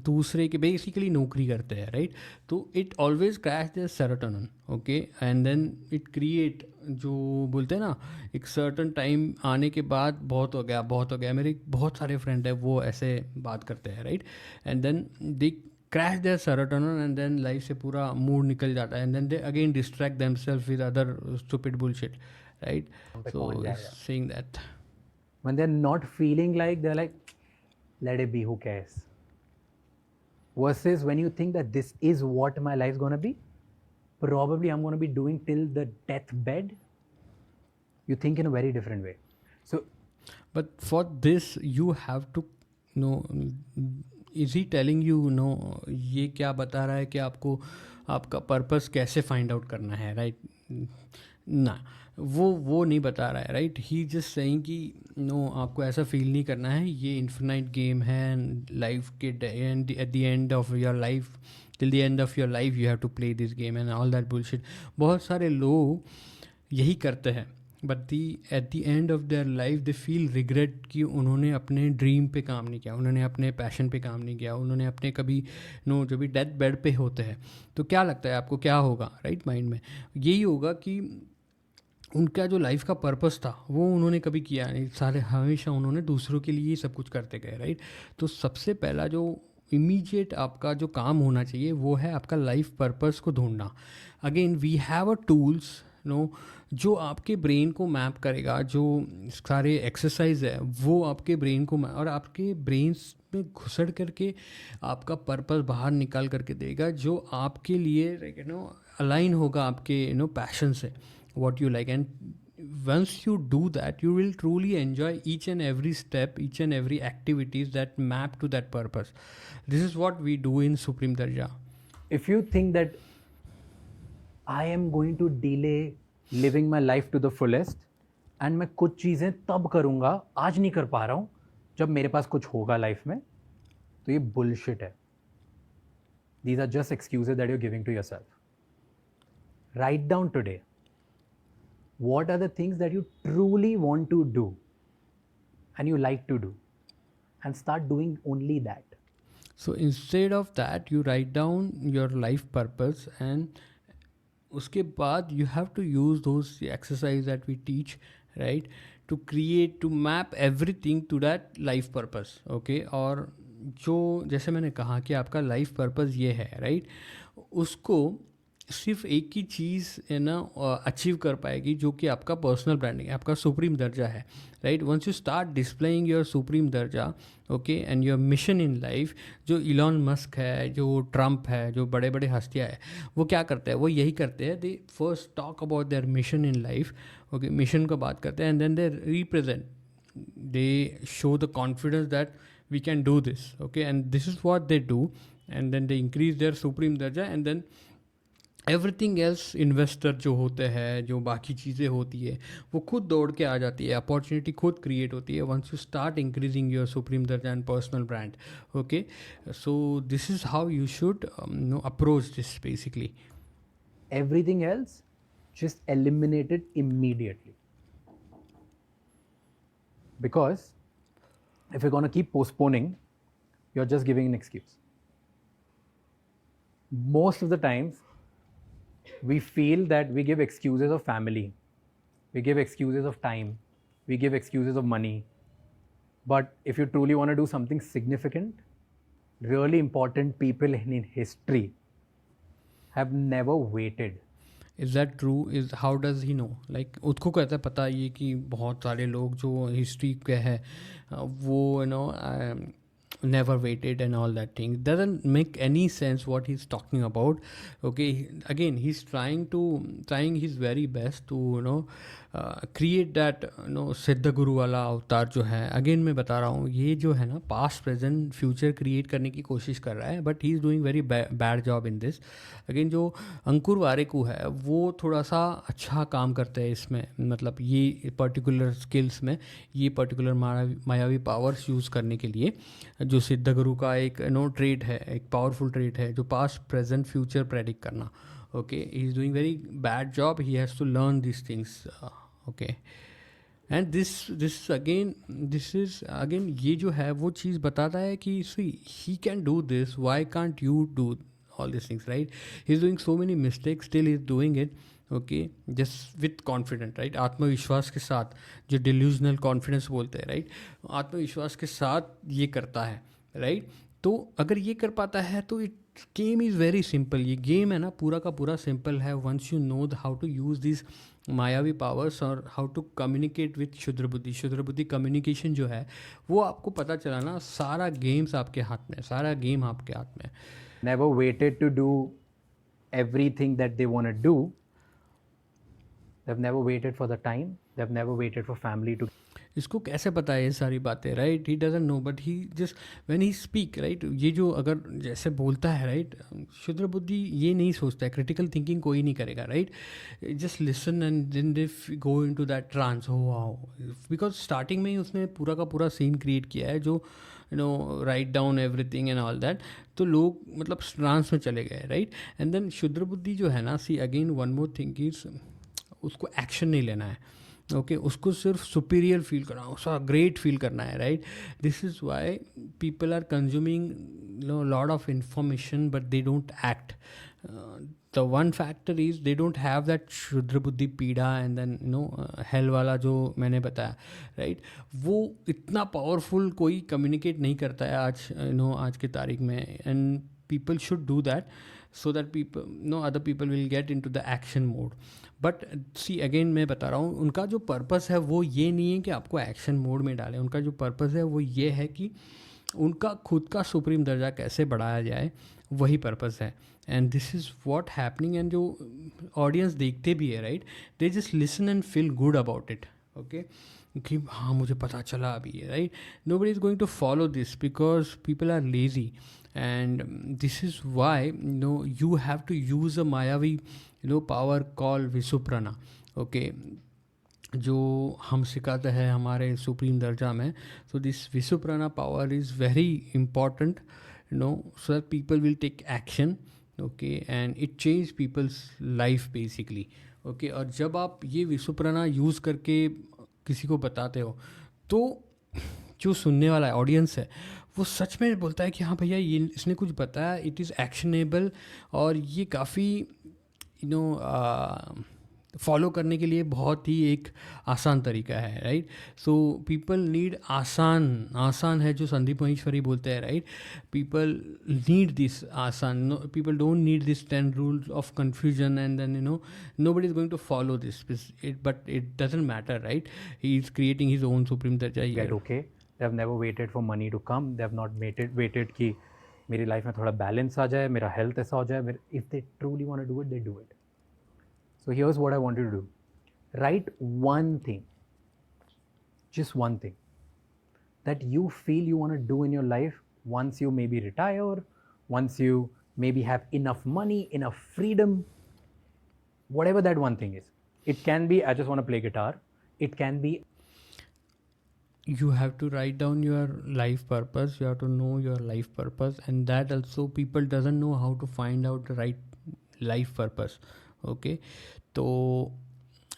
दूसरे के बेसिकली नौकरी करते हैं, राइट. तो it always crash the serotonin, okay. And then it create, जो बोलते हैं ना, एक सर्टन टाइम आने के बाद बहुत हो गया. मेरे बहुत सारे फ्रेंड है वो ऐसे बात करते हैं, right. And then they crash their serotonin, and then life से पूरा मूड निकल जाता है, and then they again distract themselves with other stupid bullshit, right. So saying that
When they're not feeling like, they're like, let it be, who cares? Versus when you think that this is what my life's going to be, probably I'm going to be doing till the deathbed, you think in a very different way. So,
but for this you have to know, is he telling you, ये क्या बता रहा है कि आपको आपका purpose कैसे find out करना है, राइट. ना, वो नहीं बता रहा है, राइट. ही जस्ट सेइंग कि आपको ऐसा फील नहीं करना है, ये इन्फिनाइट गेम है, लाइफ के at the end of your life, till the end of your life you have to play this game and all that bullshit. बहुत सारे लोग यही करते हैं, but at the end of their life they feel regret कि उन्होंने अपने dream पे काम नहीं किया, उन्होंने अपने पैशन पे काम नहीं किया, उन्होंने अपने कभी जो भी डेथ बेड पे होते हैं, तो क्या लगता है आपको क्या होगा, राइट. माइंड में यही होगा कि उनका जो लाइफ का पर्पस था वो उन्होंने कभी किया नहीं, सारे हमेशा उन्होंने दूसरों के लिए ही सब कुछ करते गए, राइट. तो सबसे पहला जो इमीडिएट आपका जो काम होना चाहिए वो है आपका लाइफ पर्पस को ढूंढना. Again we have a tools जो आपके ब्रेन को मैप करेगा, जो सारे एक्सरसाइज है वो आपके ब्रेन को और आपके ब्रेन में घुसड़ करके आपका पर्पस बाहर निकाल करके देगा, जो आपके लिए अलाइन होगा आपके पैशन से, what you like. And once you do that, you will truly enjoy each and every step, each and every activities that map to that purpose. This is what we do in Supreme Darja.
if you think that I am going to delay living my life to the fullest, and मैं कुछ चीज़ें तब करूँगा, आज नहीं कर पा रहा हूँ, जब मेरे पास कुछ होगा लाइफ में, तो ये बुलशिट है. These are just excuses that you're giving to yourself. Write down today, what are the things that you truly want to do and you like to do, and start doing only that.
So instead of that, you write down your life purpose, and उसके बाद you have to use those exercise that we teach, right, to create, to map everything to that life purpose. Okay, और जो जैसे मैंने कहा कि आपका life purpose ये है, राइट, उसको सिर्फ एक ही चीज़ है ना अचीव कर पाएगी, जो कि आपका पर्सनल ब्रांडिंग है, आपका सुप्रीम दर्जा है, right. Once you start displaying your supreme दर्जा, okay, and your mission in life, जो इलॉन मस्क है, जो ट्रम्प है, जो बड़े बड़े हस्तियाँ हैं, वो क्या करते हैं, वो यही करते हैं, they first talk about their mission in life, okay, mission का बात करते हैं, and then they represent, they show the confidence that we can do this, okay, and this is what they do, and then they increase their supreme darja, and then everything else, investor जो होते हैं, जो बाकी चीज़ें होती है, वो खुद दौड़ के आ जाती है, अपॉर्चुनिटी खुद क्रिएट होती है once you start increasing your supreme दर्जा and personal brand. Okay, so this is how you should approach this basically.
Everything else, just eliminate it immediately. Because if you're going to keep postponing, you're just giving an excuse. Most of the times, we feel that we give excuses of family, we give excuses of time, we give excuses of money. But if you truly want to do something significant, really important people in history have never waited.
Is that true? Is how does he know, like उसको कहता है पता ये कि बहुत सारे लोग जो हिस्ट्री के हैं वो you know never waited and all that thing. It doesn't make any sense what he's talking about. Okay, again he's trying his very best to create that सिद्ध गुरु वाला अवतार जो है. अगेन मैं बता रहा हूँ, ये जो है ना पास्ट प्रेजेंट फ्यूचर क्रिएट करने की कोशिश कर रहा है, but he is doing very bad job in this. Again जो अंकुर वारेकू है वो थोड़ा सा अच्छा काम करते हैं इसमें, मतलब ये पर्टिकुलर स्किल्स में, ये पर्टिकुलर मायावी पावर्स यूज़ करने के लिए, जो सिद्ध गुरु का एक ट्रेट है, एक पावरफुल ट्रेट है, जो पास्ट प्रेजेंट फ्यूचर प्रेडिक्ट करना. Okay, he is doing very bad job. He has to learn this things. Okay, and this again ये जो है वो चीज़ बताता है कि see he can do this, why can't you do all these things, right? He's doing so many mistakes, still he's doing it, okay, just with confidence, right? आत्मविश्वास के साथ, जो delusional confidence बोलते हैं, right? आत्मविश्वास के साथ ये करता है, right? तो अगर ये कर पाता है तो it game is very simple. ये गेम है ना पूरा का पूरा सिंपल है, once you know how to use this मायावी पावर्स और हाउ टू कम्युनिकेट विथ शुद्र बुद्धि. शुद्र बुद्धि कम्युनिकेशन जो है वो आपको पता चला ना, सारा गेम्स आपके हाथ में, सारा गेम आपके हाथ में.
Never waited to do everything that they want to do. They've never waited for the time. They've never waited for family to.
इसको कैसे पता है ये सारी बातें, right? He doesn't know, but he just when he speak, right, ये जो अगर जैसे बोलता है, राइट, शुद्र बुद्धि ये नहीं सोचता है, क्रिटिकल थिंकिंग कोई नहीं करेगा, right? Just listen and then they go into that trance. हो वाओ, बिकॉज स्टार्टिंग में ही उसने पूरा का पूरा सीन क्रिएट किया है, जो write down everything and all that, तो लोग मतलब ट्रांस में चले गए, राइट? एंड देन शुद्र बुद्धि जो है ना, see again one more thing is, उसको एक्शन नहीं लेना है, ओके, उसको सिर्फ सुपीरियर फील करना, उसका ग्रेट फील करना है, right? This is why people are consuming lot of information but they don't act. The one factor is they don't have that शुद्र बुद्धि पीड़ा एंड देन हेल वाला जो मैंने बताया, राइट? वो इतना पावरफुल कोई कम्युनिकेट नहीं करता है आज, आज की तारीख में. And people should do that so that other people will get into the action mode. But see again मैं बता रहा हूँ, उनका जो पर्पस है वो ये नहीं है कि आपको एक्शन मोड में डालें. उनका जो पर्पस है वो ये है कि उनका खुद का सुप्रीम दर्जा कैसे बढ़ाया जाए, वही पर्पस है. And this is what happening. And जो ऑडियंस देखते भी है, right, they just listen and feel good about it. Okay, कि हाँ मुझे पता चला अभी है, right? Nobody is going to follow this because people are lazy. And this is why you have to use a mayavi power called Visuprana. Okay, जो हम सिखाते हैं हमारे सुप्रीम दर्जा में. So this Vishwaprana power is very important, you know, so that people will take action. Okay, and it change people's life basically. Okay, और जब आप ये विश्वप्राणा यूज़ करके किसी को बताते हो तो जो सुनने वाला ऑडियंस है वो सच में बोलता है कि हाँ भैया ये इसने कुछ बताया, इट इज़ एक्शनेबल, और ये काफ़ी यू नो फॉलो करने के लिए बहुत ही एक आसान तरीका है, राइट. सो पीपल नीड आसान. आसान है जो संदीप महेश्वरी बोलते हैं, राइट. पीपल नीड दिस आसान. People don't need this 10 rules of confusion and then you know nobody is going to follow this. But it doesn't matter, right. He is creating his own supreme darja here.
Get okay. They have never waited for money to come. They have not waited कि मेरी life में थोड़ा balance आ जाए, मेरा health ऐसा हो जाए. If they truly want to do it, they do it. So here's what I want you to do. Write one thing, just one thing, that you feel you want to do in your life once you maybe retire, once you maybe have enough money, enough freedom, whatever that one thing is. It can be, I just want to play guitar. It can be,
you have to write down your life purpose. You have to know your life purpose, and that also people doesn't know how to find out the right life purpose. Okay, तो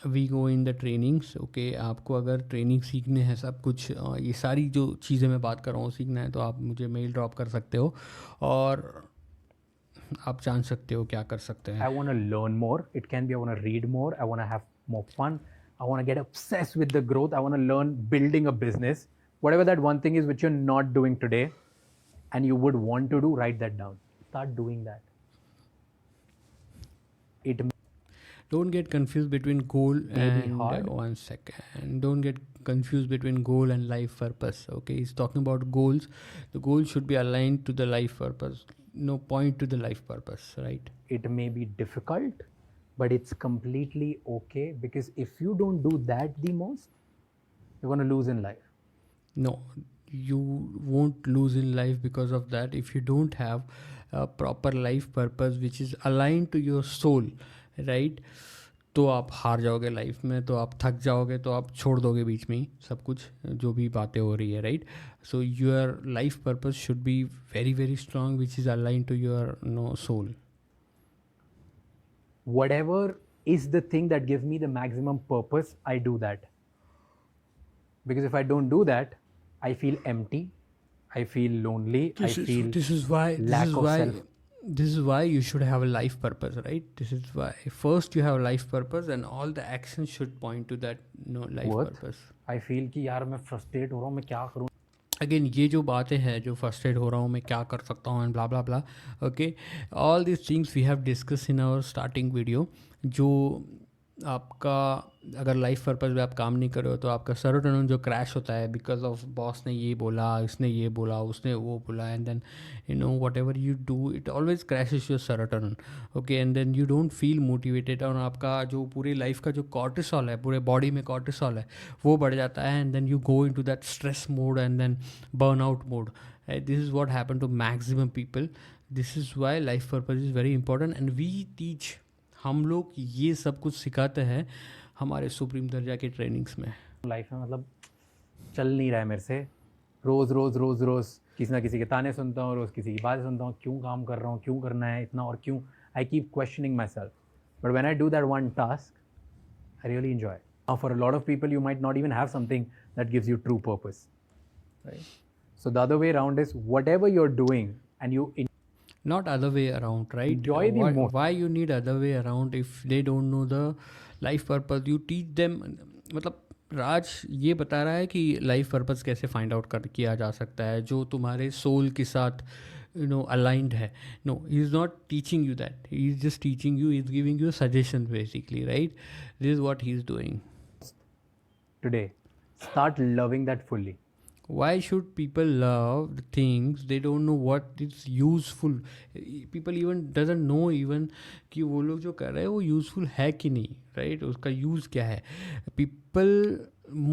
we go in the trainings. Okay, आपको अगर training सीखने हैं सब कुछ, ये सारी जो चीज़ें मैं बात कर रहा हूँ सीखना है, तो आप मुझे मेल ड्रॉप कर सकते हो और आप जान सकते हो क्या कर सकते हैं.
I want to learn more. It can be I want to read more. I want to have more fun. I want to get obsessed with the growth. I want to learn building a business. Whatever that one thing is which you're not doing today and you would want to do, write that down. Start doing that. It
Don't get confused between goal
Maybe
and
hard.
1 second. Don't get confused between goal and life purpose. Okay, he's talking about goals. The goal should be aligned to the life purpose. No, point to the life purpose, right?
it may be difficult, but it's completely okay, because if you don't do that the most, you're going to lose in life.
No, you won't lose in life because of that. If you don't have a proper life purpose which is aligned to your soul, right, तो आप हार जाओगे life में, तो आप थक जाओगे, तो आप छोड़ दोगे बीच में ही सब कुछ जो भी बातें हो रही है, right. So your life purpose should be very very strong which is align to your know soul.
Whatever is the thing that gives me the maximum purpose, I do that. Because if I don't do that, I feel empty, I feel lonely, I feel lack of self.
This is why you should have a life purpose, right? This is why first you have a life purpose and all the actions should point to that life purpose.
I feel कि यार मैं frustrate हो रहा हूँ, मैं क्या करूँ.
Again ये जो बातें हैं, जो फ्रस्ट्रेट हो रहा हूँ मैं क्या कर सकता हूँ and blah blah blah. Okay, all this things we have discuss in our starting video. जो आपका अगर लाइफ पर्पस में आप काम नहीं कर रहे हो तो आपका सेरोटोनिन जो क्रैश होता है बिकॉज ऑफ बॉस ने ये बोला, इसने ये बोला, उसने वो बोला, and then you know whatever you do it always crashes your serotonin. Okay, and then you don't feel motivated, और आपका जो पूरी लाइफ का जो कॉर्टिसॉल है, पूरे बॉडी में कॉर्टिसॉल है, वो बढ़ जाता है, and then you go in to that stress mode and then burn out mode. This is what happen to maximum people. This is why life purpose is very important and we teach. हम लोग ये सब कुछ सिखाते हैं हमारे supreme दर्जा के ट्रेनिंग्स में.
लाइफ में मतलब चल नहीं रहा है मेरे से. रोज़ रोज़ रोज़ रोज़ किसी ना किसी के ताने सुनता हूँ, रोज़ किसी की बातें सुनता हूँ, क्यों काम कर रहा हूँ, क्यों करना है इतना, और क्यों. I keep questioning my self. But when I do that one task, I really enjoy. Now for a lot of people, you might not even have something that gives you true purpose, right? So the other way around is whatever you're doing and you
Not other way around, right?
Enjoy the most.
Why you need other way around if they don't know the life purpose? You teach them. मतलब राज ये बता रहा है कि life purpose कैसे find out कर किया जा सकता है जो तुम्हारे सोल के साथ यू नो अलाइंड है. No, he is not teaching you that, he is just teaching you, he is giving you suggestion basically, right. This is what he is doing.
today start loving that fully.
Why should people love the things they don't know what is useful? People even doesn't know even कि वो लोग जो कर रहे हैं वो useful है कि नहीं, राइट. उसका यूज़ क्या है. people,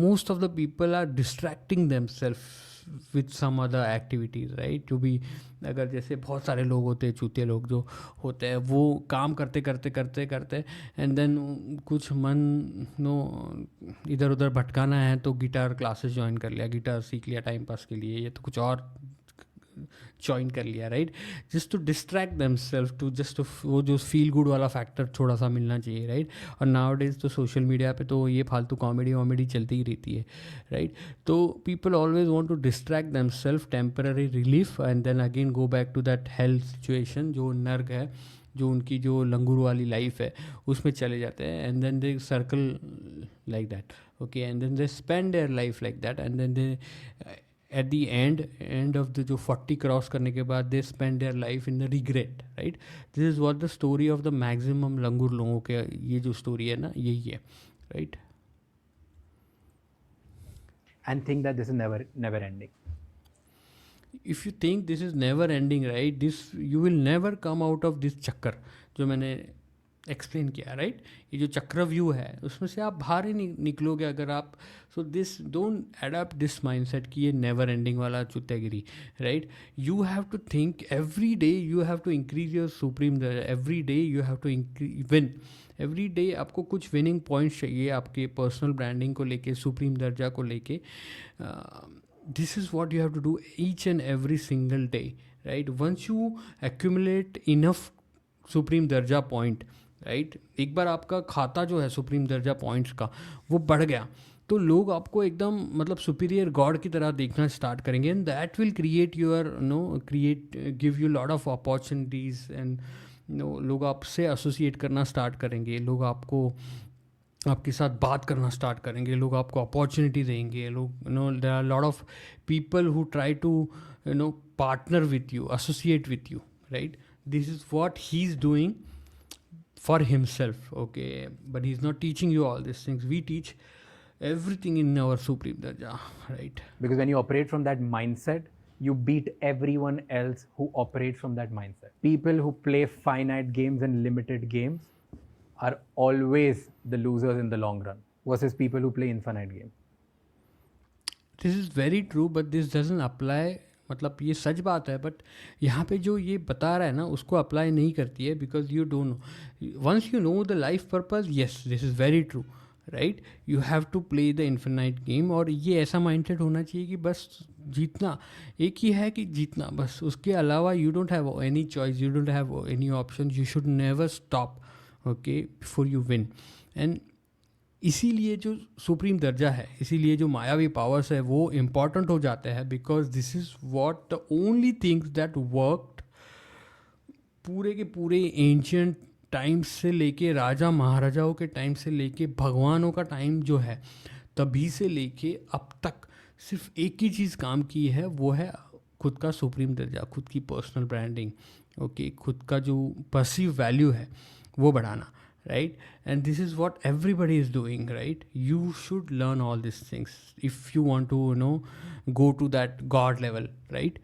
most of the people are distracting themselves with some other activities, right? जो भी, अगर जैसे बहुत सारे लोग होते हैं, चूतिया लोग जो होते हैं, वो काम करते करते करते करते एंड देन कुछ मन नो इधर उधर भटकाना है तो गिटार क्लासेस ज्वाइन कर लिया, गिटार सीख लिया टाइम पास के लिए, या तो कुछ और ज्वाइन कर लिया, right? Just to distract them self, to just वो जो फील गुड वाला फैक्टर थोड़ा सा मिलना चाहिए, राइट? और नाउ डेज तो सोशल मीडिया पे तो ये फालतू कॉमेडी वॉमेडी चलती ही रहती है, राइट? तो people always want to distract them self, temporary relief, and then again go back to that health situation, जो नर्क है, जो उनकी जो लंगूर वाली लाइफ है, उसमें चले जाते हैं, and then they circle like that, okay, and then they spend their life like that, and then they at the end of the जो 40 क्रॉस करने के बाद they spend their life in the regret, right? This is what the story of the maximum लंगूर लोगों के, ये जो story है ना, यही है, right?
And think that this is never ending.
If you think this is never ending, right, this you will never come out of this चक्कर जो मैंने एक्सप्लेन किया, राइट? ये जो चक्रव्यूह है उसमें से आप बाहर ही निकलोगे अगर आप, so this don't adapt this mindset कि ये नेवर एंडिंग वाला चुत्तेगिरी, right? You have to think every day, you have to increase your supreme, every day you have to win, every day आपको कुछ विनिंग पॉइंट्स चाहिए आपके personal branding को लेके, सुप्रीम दर्जा को लेके. This is what you have to do each and every single day, right? Once you accumulate enough supreme दर्जा पॉइंट, राइट, एक बार आपका खाता जो है सुप्रीम दर्जा पॉइंट्स का वो बढ़ गया तो लोग आपको एकदम मतलब सुपीरियर गॉड की तरह देखना स्टार्ट करेंगे, and that will create your give you lot of opportunities, and लोग आपसे एसोसिएट करना स्टार्ट करेंगे, लोग आपके साथ बात करना स्टार्ट करेंगे, लोग आपको अपॉर्चुनिटी देंगे, लोग there are lot of people who try to partner with you, associate with you, right? This is what he is doing for himself, okay, but he is not teaching you all this things. We teach everything in our supreme darja, right?
Because when you operate from that mindset, you beat everyone else who operates from that mindset. People who play finite games and limited games are always the losers in the long run versus people who play infinite games.
This is very true, but this doesn't apply. मतलब ये सच बात है, but यहाँ पे जो ये बता रहा है ना उसको अप्लाई नहीं करती है, because you don't know. Once you know the life purpose, yes this is very true, right? You have to play the infinite game, और ये ऐसा माइंडसेट होना चाहिए कि बस जीतना, एक ही है कि जीतना, बस उसके अलावा you don't have any choice, you don't have any option, you should never stop, okay, before you win. And इसीलिए जो सुप्रीम दर्जा है, इसीलिए जो मायावी पावर्स है वो इम्पॉर्टेंट हो जाते हैं, because this is what the only things that worked पूरे के पूरे एंशियंट टाइम से लेके राजा महाराजाओं के टाइम से लेके भगवानों का टाइम जो है, तभी से लेके अब तक सिर्फ एक ही चीज़ काम की है, वो है खुद का सुप्रीम दर्जा, खुद की पर्सनल ब्रांडिंग, ओके, खुद का जो परसीव वैल्यू है वो बढ़ाना, right? And this is what everybody is doing, right? You should learn all these things if you want to go to that god level, right?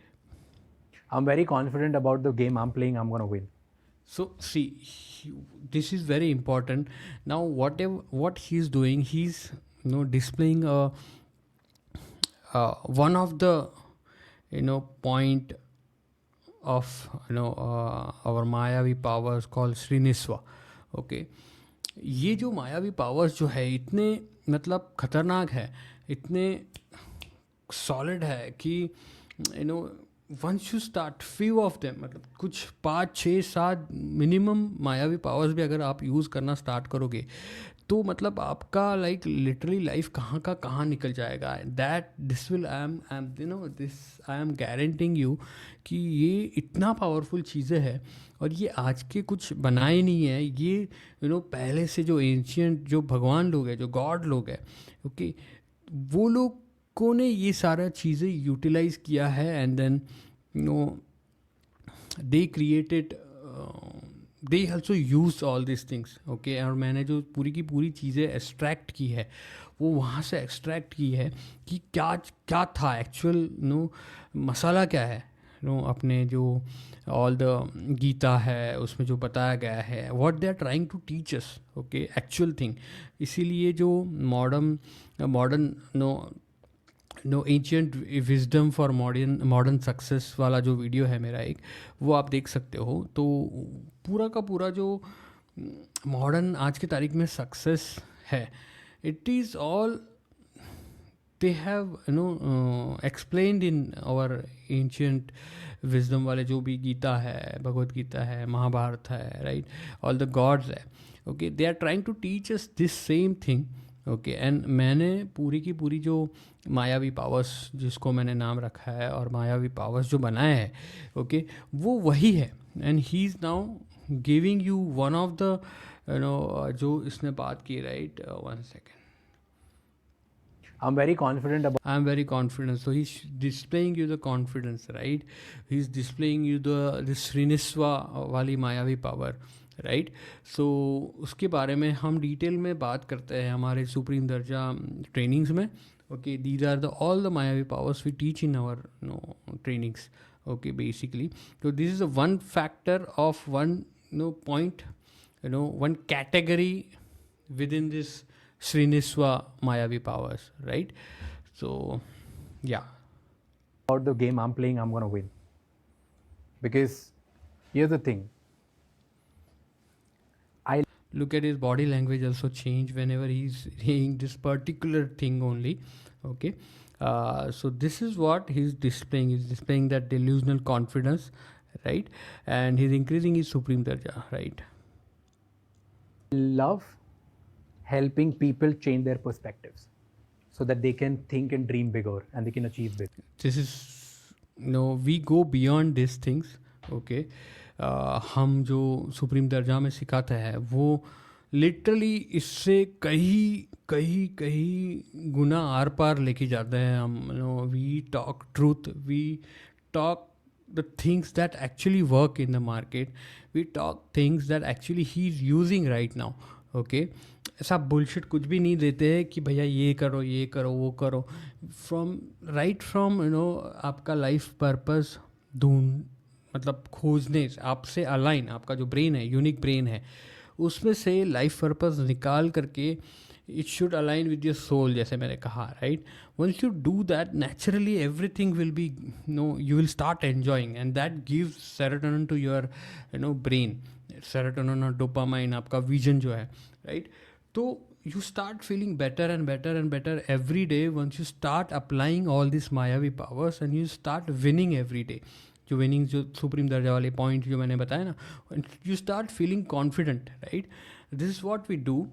I'm very confident about the game I'm playing. I'm going to win.
So see, this is very important. Now what he's doing, he's displaying one of the point of our Mayavi powers called Sriniswa. Okay, ये जो मायावी powers जो है इतने मतलब खतरनाक है, इतने सॉलिड है कि once you start few of them, मतलब कुछ 5, 6, 7 मिनिमम मायावी पावर्स भी अगर आप यूज़ करना स्टार्ट करोगे तो मतलब आपका लाइक लिटरली लाइफ कहाँ का कहाँ निकल जाएगा. That this will I am guaranteeing you कि ये इतना पावरफुल चीज़ें हैं, और ये आज के कुछ बनाए नहीं है, ये पहले से जो एंशियंट जो भगवान लोग हैं, जो गॉड लोग हैं, ओके, वो लोगों ने ये सारा चीज़ें यूटिलाइज किया है, and then they created, they also use all this things, okay. और मैंने जो पूरी की पूरी चीज़ें एक्सट्रैक्ट की है वो वहाँ से एक्सट्रैक्ट की है कि क्या था एक्चुअल मसाला क्या है, अपने जो ऑल द गीता है उसमें जो बताया गया है, what they are trying to teach us, okay, actual thing. इसीलिए जो modern no ancient wisdom for modern success वाला जो वीडियो है मेरा एक, वो आप देख सकते हो। तो पूरा का पूरा जो मॉडर्न आज की तारीख में सक्सेस है, it is all they have explained in our ancient wisdom वाले जो भी गीता है, भगवत गीता है, महाभारत है, राइट, ऑल द गॉड्स है, okay, they are trying to teach us this same thing, okay. And मैंने पूरी की पूरी जो मायावी पावर्स जिसको मैंने नाम रखा है और मायावी पावर्स जो बनाया है, ओके, वो वही है। And he is now giving you one of the जो इसने बात की, right, 1 second,
I'm very confident about.
I'm very confident. So he's displaying you the confidence, right? He's displaying you the Sriniswa वाली मायावी power, right? So उसके बारे में हम डिटेल में बात करते हैं हमारे सुप्रीम दर्जा ट्रेनिंग्स में, okay? These are all the मायावी powers we teach in our trainings, okay, basically. So this is the one factor of one point, one category within this Sriniswa Mayavi powers, right? So, yeah.
About the game I'm playing, I'm gonna win. Because here's the thing. I
Look at his body language also change whenever he's saying this particular thing only, okay? So this is what he's displaying. He's displaying that delusional confidence, right? And he's increasing his supreme darja, right?
love helping people change their perspectives so that they can think and dream bigger and they can achieve big.
This is we go beyond these things, okay? हम जो supreme दर्जा में सिखाते हैं वो literally इससे कहीं गुना are पार लेके जाते हैं हम। We talk truth, we talk the things that actually work in the market, we talk things that actually he's using right now, okay? ऐसा बुलशिट कुछ भी नहीं देते हैं कि भैया ये करो वो करो। फ्रॉम आपका लाइफ पर्पस मतलब खोजने, आपसे अलाइन, आपका जो ब्रेन है, यूनिक ब्रेन है, उसमें से लाइफ पर्पस निकाल करके it should align with your soul, जैसे मैंने कहा, right? Once you do that, naturally everything will be, you will start enjoying, and that gives serotonin to your brain, serotonin और dopamine, आपका vision जो है, right? तो you start feeling better and better and better every day once you start applying all these mayavi powers, and you start winning every day. जो winning जो supreme दर्जा वाले point जो मैंने बताया ना, you start feeling confident, right? This is what we do.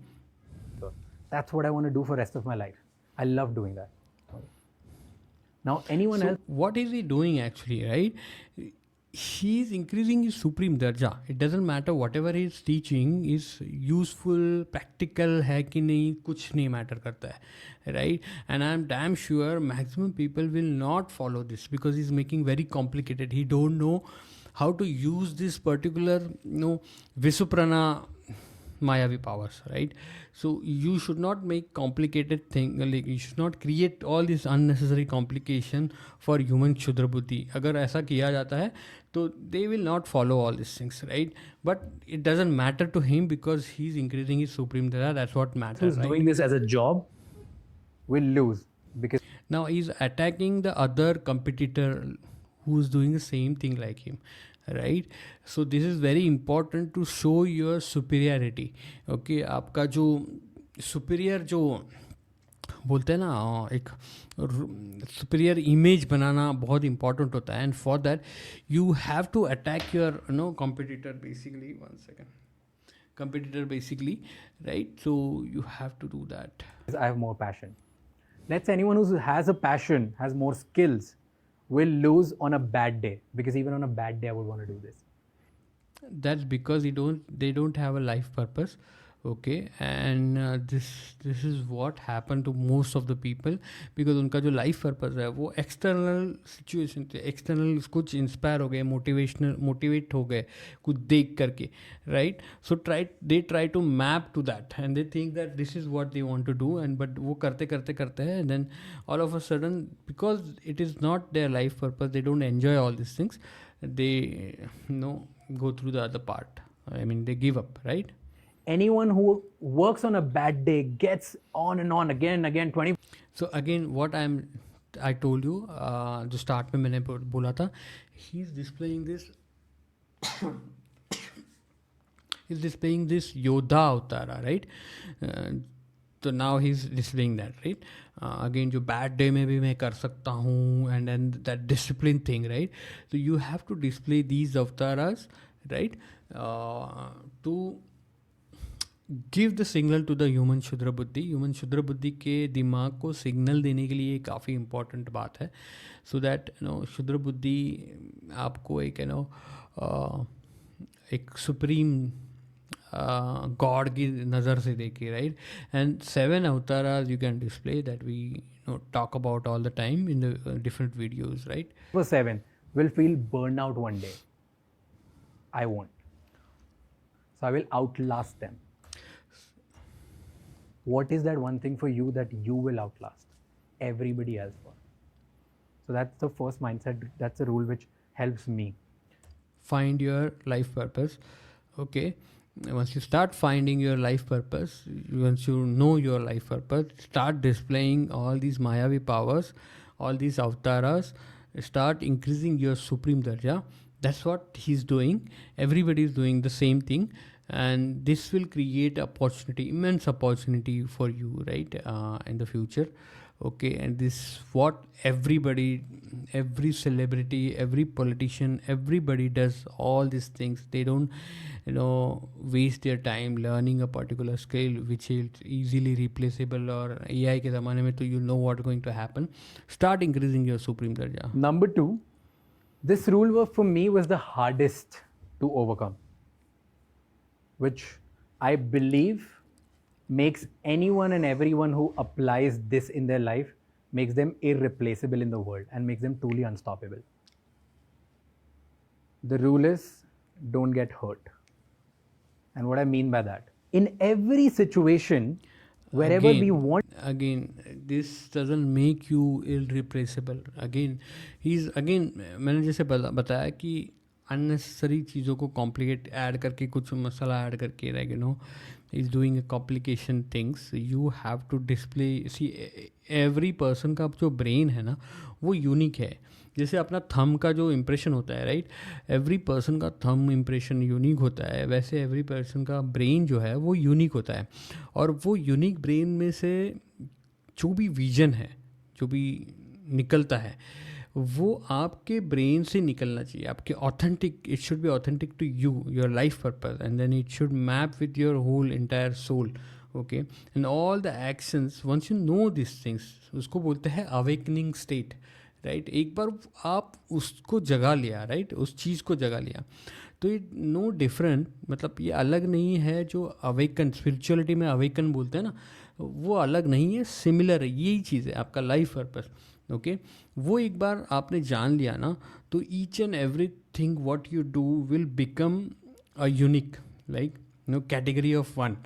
That's what I want to do for rest of my life. I love doing that. Now anyone else,
what is he doing actually, right? He's increasing his supreme darja. It doesn't matter whatever he's teaching is useful, practical है कि नहीं, कुछ नहीं matter करता है, right? And I'm damn sure maximum people will not follow this because he's making very complicated. He don't know how to use this particular Visuprana Mayavi powers, right? So you should not make complicated thing, like you should not create all this unnecessary complication for human Kshudra Buddhi. अगर ऐसा किया जाता है तो they will not follow all these things, right? But it doesn't matter to him because he's increasing his supreme dharma. That's what matters,
who's
right?
doing this as a job will lose because
Now he's attacking the other competitor who's doing the same thing like him, right? So this is very important to show your superiority, okay? आपका जो superior जो बोलते हैं ना, एक superior image बनाना बहुत important होता है, and for that you have to attack your competitor basically, 1 second, competitor basically, right? So you have to do that.
I have more passion. Let's say anyone who has a passion, has more skills, will lose on a bad day, because even on a bad day I would want to do this.
That's because they don't have a life purpose, okay? And this is what happened to most of the people, because उनका जो life purpose है वो external situation थे, external कुछ inspire हो गए, motivate हो गए कुछ देख करके, right? So they try to map to that, and they think that this is what they want to do, and but वो करते हैं, and then all of a sudden, because it is not their life purpose, they don't enjoy all these things, they go through the other part. I mean, they give up, right?
Anyone who works on a bad day gets on and on again and again 20.
So again, what I'm I told you, जो start में मैंने बोला था, he's displaying this Yodha Avtara, right? So now he's displaying that, right? Again, जो bad day में भी मैं कर सकता हूँ, and then that discipline thing, right? So you have to display these avtaras, right? To give the signal to the human शुद्र बुद्धि. Human शुद्र बुद्धि के दिमाग को सिग्नल देने के लिए काफ़ी इम्पॉर्टेंट बात है. सो दैट शुद्र बुद्धि आपको एक एक सुप्रीम गॉड की नज़र से देखे, right. And 7 avatars you can display that we talk about all the time in the different videos, right.
For 7 will feel burnout one day. I won't. So I will outlast them. What is that one thing for you that you will outlast everybody else for? So that's the first mindset. That's a rule which helps me.
Find your life purpose. Okay, once you start finding your life purpose, once you know your life purpose, start displaying all these Mayavi powers, all these avtaras, start increasing your supreme darja. That's what he's doing. Everybody is doing the same thing, and this will create opportunity, immense opportunity for you, right, in the future. Okay, and this what everybody, every celebrity, every politician, everybody does all these things. They don't waste their time learning a particular skill which is easily replaceable, or AI के ज़माने में तो you know what going to happen. Start increasing your supreme darja.
Number 2, this rule for me was the hardest to overcome, which I believe makes anyone and everyone who applies this in their life, makes them irreplaceable in the world and makes them truly unstoppable. The rule is don't get hurt. And what I mean by that, in every situation, wherever we want.
Again, this doesn't make you irreplaceable. Again, मैंने जैसे बताया कि unnecessary चीज़ों को complicate add करके, कुछ मसाला add करके, like is doing a complication things. You have to display, see, every person का जो ब्रेन है ना वो यूनिक है. जैसे अपना थंब का जो इम्प्रेशन होता है, राइट, एवरी पर्सन का थंब इम्प्रेशन यूनिक होता है, वैसे एवरी पर्सन का ब्रेन जो है वो यूनिक होता है. और वो यूनिक ब्रेन में से जो भी विजन है, जो भी निकलता है, वो आपके ब्रेन से निकलना चाहिए. आपके authentic, it should be authentic to you, your life purpose, and then it should map with your whole entire soul. Okay, and all the actions, once you know this things, उसको बोलते हैं awakening state, right. एक बार आप उसको जगा लिया, right, उस चीज़ को जगा लिया, तो ये नो डिफरेंट, मतलब ये अलग नहीं है. जो अवेकन, स्पिरिचुअलिटी में अवेकन बोलते हैं ना, वो अलग नहीं है, सिमिलर है. यही चीज़ है आपका लाइफ पर्पस. ओके, वो एक बार आपने जान लिया ना, तो each and every thing what you do will become a unique, like category of one.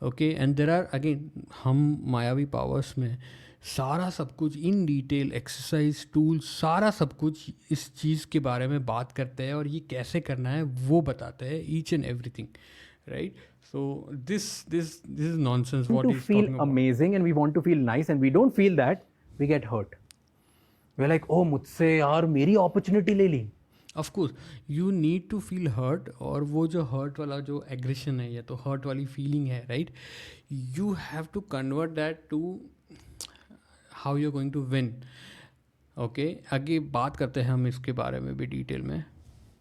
Okay, and there are, again, हम मायावी पावर्स में सारा सब कुछ इन डिटेल, एक्सरसाइज टूल्स, सारा सब कुछ इस चीज़ के बारे में बात करते हैं, और ये कैसे करना है वो बताते हैं, each and everything, right. So this is nonsense. What
to
he's
feel
talking about.
amazing, and we want to feel nice, and we don't feel that, we get hurt. We're like, oh, मुझसे यार मेरी opportunity ले ली.
Of course, you need to feel hurt, और वो जो hurt वाला जो aggression है, या तो hurt वाली feeling है, right, you have to convert that to how you're going to win. Okay, आगे बात करते हैं हम इसके बारे में भी डिटेल में.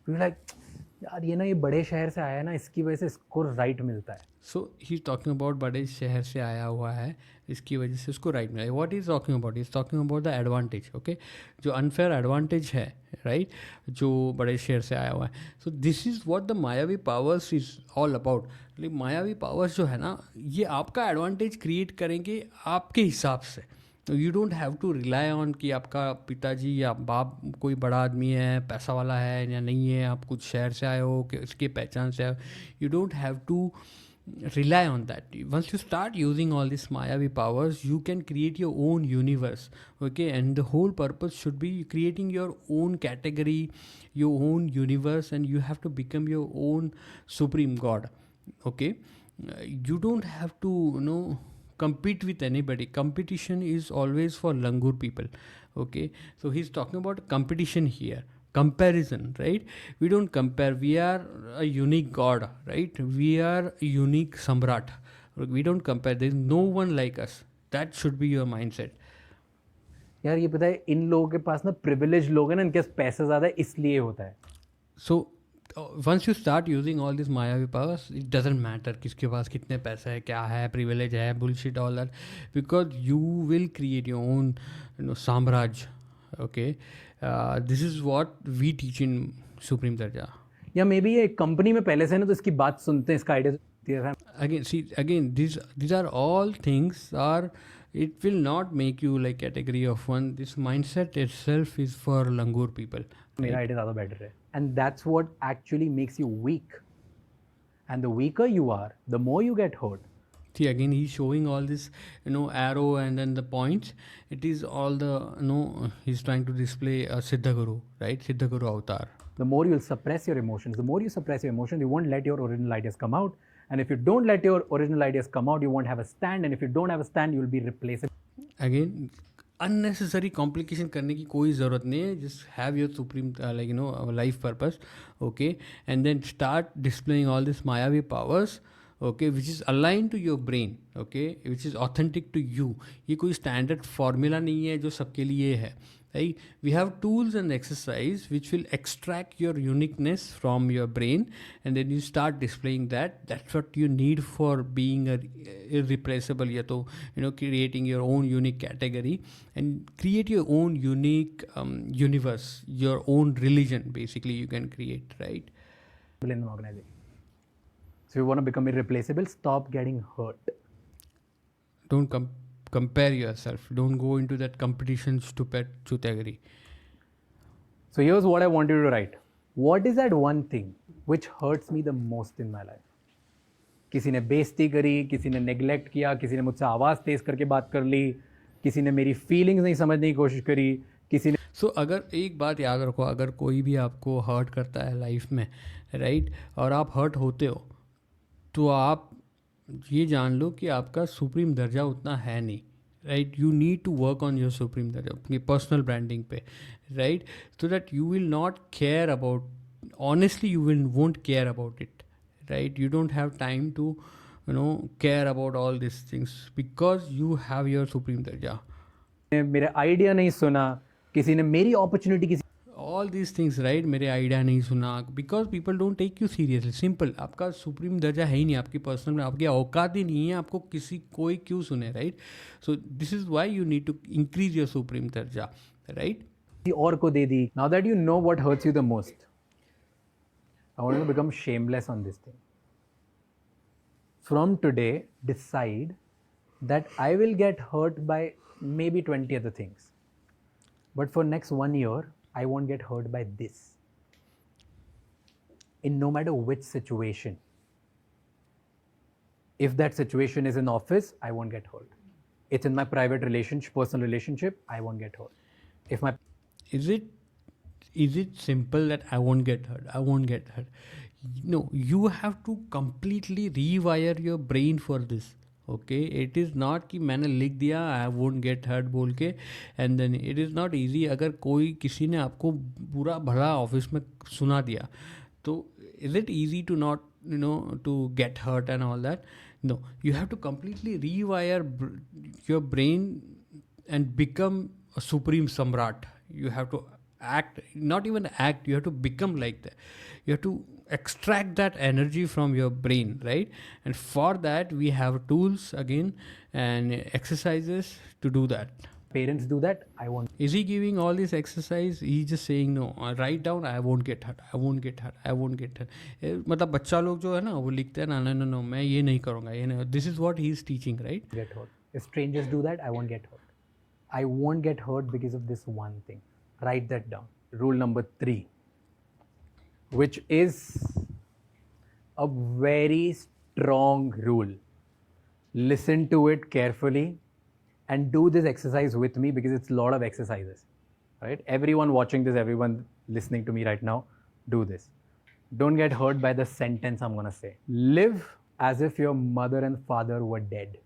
We're like, यार ये ना, ये बड़े शहर से आया है ना, इसकी वजह से इसको राइट मिलता है.
सो ही इज़ टॉकिंग अबाउट बड़े शहर से आया हुआ है, इसकी वजह से उसको राइट मिला. What is talking about, is talking about the advantage. Okay, जो अनफेयर एडवांटेज है, राइट, जो बड़े शहर से आया हुआ है. सो दिस इज़ व्हाट द मायावी पावर्स इज़ ऑल अबाउट. मायावी पावर्स जो है ना, ये आपका एडवांटेज क्रिएट करेंगे आपके हिसाब से. You don't have to rely on कि आपका पिताजी या बाप कोई बड़ा आदमी है, पैसा वाला है या नहीं है, आप कुछ शहर से आए हो, कि उसके पहचान से आए हो. You don't have to rely on that. Once you start using all these Mayavi powers, you can create your own universe. Okay, and the whole purpose should be creating your own category, your own universe, and you have to become your own supreme god. Okay, you don't have to compete with anybody. Competition is always for langur people. Okay, so he's talking about competition here. Comparison, right? We don't compare. We are a unique god, right? We are a unique samrat. We don't compare. There's no one like us. That should be your mindset.
यार ये पता है इन लोगों के पास ना privilege लोग हैं ना, इनके पास पैसा ज़्यादा है इसलिए होता है.
So once you start using all these Mayavi powers, it doesn't matter किसके पास कितने पैसे है, क्या है, privilege है, bullshit, all that, because you will create your own, साम्राज्य. Okay, this is what we teach in Supreme Darja.
या may be ये कंपनी में पहले से है ना, तो इसकी बात सुनते हैं, इसका idea.
Again, these are all things are. It will not make you like category of one. This mindset itself is for langur people.
मेरा आइडिया ज़्यादा बेटर है. And that's what actually makes you weak. And the weaker you are, the more you get hurt.
See, again, he's showing all this, arrow and then the points. It is all the, he's trying to display a Siddha Guru, right? Siddha Guru avatar.
The more you'll suppress your emotions, the more you suppress your emotions, you won't let your original ideas come out. And if you don't let your original ideas come out, you won't have a stand. And if you don't have a stand, you'll be replaceable.
Again, unnecessary complication करने की कोई ज़रूरत नहीं है. Just have your supreme, life purpose, okay? And then start displaying all these Mayavi powers, okay, which is aligned to your brain, okay, which is authentic to you. ये कोई standard formula नहीं है जो सबके लिए है. Right? We have tools and exercise which will extract your uniqueness from your brain, and then you start displaying that. That's what you need for being a irreplaceable, या तो creating your own unique category and create your own unique universe, your own religion. Basically, you can create, right?
In an organization. So you want to become irreplaceable, stop getting hurt.
Don't compare yourself. Don't go into that competition stupid category.
So here's what I want you to write. What is that one thing which hurts me the most in my life? किसी ने बेइज्जती करी, किसी ने neglect किया, किसी ने मुझसे आवाज़ तेज़ करके बात कर ली, किसी ने मेरी फीलिंग्स नहीं समझने की कोशिश करी, किसी ने.
सो अगर एक बात याद रखो, अगर कोई भी आपको हर्ट करता है लाइफ में, राइट, और आप हर्ट होते हो, तो आप ये जान लो कि आपका सुप्रीम दर्जा उतना है नहीं, right. You need to work on your supreme दर्जा, अपनी पर्सनल ब्रांडिंग पे, right, so that you will not care about, honestly you will won't care about it, right. You don't have time to care about all this things because you have your supreme दर्जा.
मेरे idea नहीं सुना, किसी ने मेरी opportunity, किसी
all these things, right. मेरे idea नहीं सुना, because people don't take you seriously. Simple, आपका सुप्रीम दर्जा है ही नहीं, आपकी पर्सनल में आपकी औकात ही नहीं है, आपको कोई क्यों सुने, right. So this is why you need to increase your supreme दर्जा, राइट.
और को दे दी. Now that you know what hurts you the most, I want to become shameless on this thing. From today decide that I will get hurt by maybe 20 other things, but for next 1 year I won't get hurt by this, in no matter which situation. If that situation is in office, I won't get hurt. It's in my private relationship, personal relationship, I won't get hurt. If my
Is it simple that I won't get hurt? I won't get hurt. No, you have to completely rewire your brain for this. Okay, it is not कि मैंने लिख दिया I won't get hurt बोल के, and then it is not easy. अगर कोई किसी ने आपको बुरा भला ऑफिस में सुना दिया, तो is it easy to not to get hurt and all that? No, you have to completely rewire your brain and become a supreme samrat. You have to act, not even act, you have to become like that. You have to extract that energy from your brain, right? And for that we have tools again and exercises to do that.
parents do that, I won't.
Is he giving all this exercise? He's just saying no, write down I won't get hurt, I won't get hurt, I won't get hurt. मतलब बच्चा लोग जो है ना वो लिखते हैं ना, no no मैं ये नहीं करूँगा, ये नहीं. This is what he is teaching, right?
Get hurt. If strangers do that, I won't get hurt. I won't get hurt because of this one thing. Write that down. Rule number 3, which is a very strong rule. Listen to it carefully and do this exercise with me, because it's a lot of exercises, right? Everyone watching this, everyone listening to me right now, do this. Don't get hurt by the sentence I'm going to say. Live as if your mother and father were dead.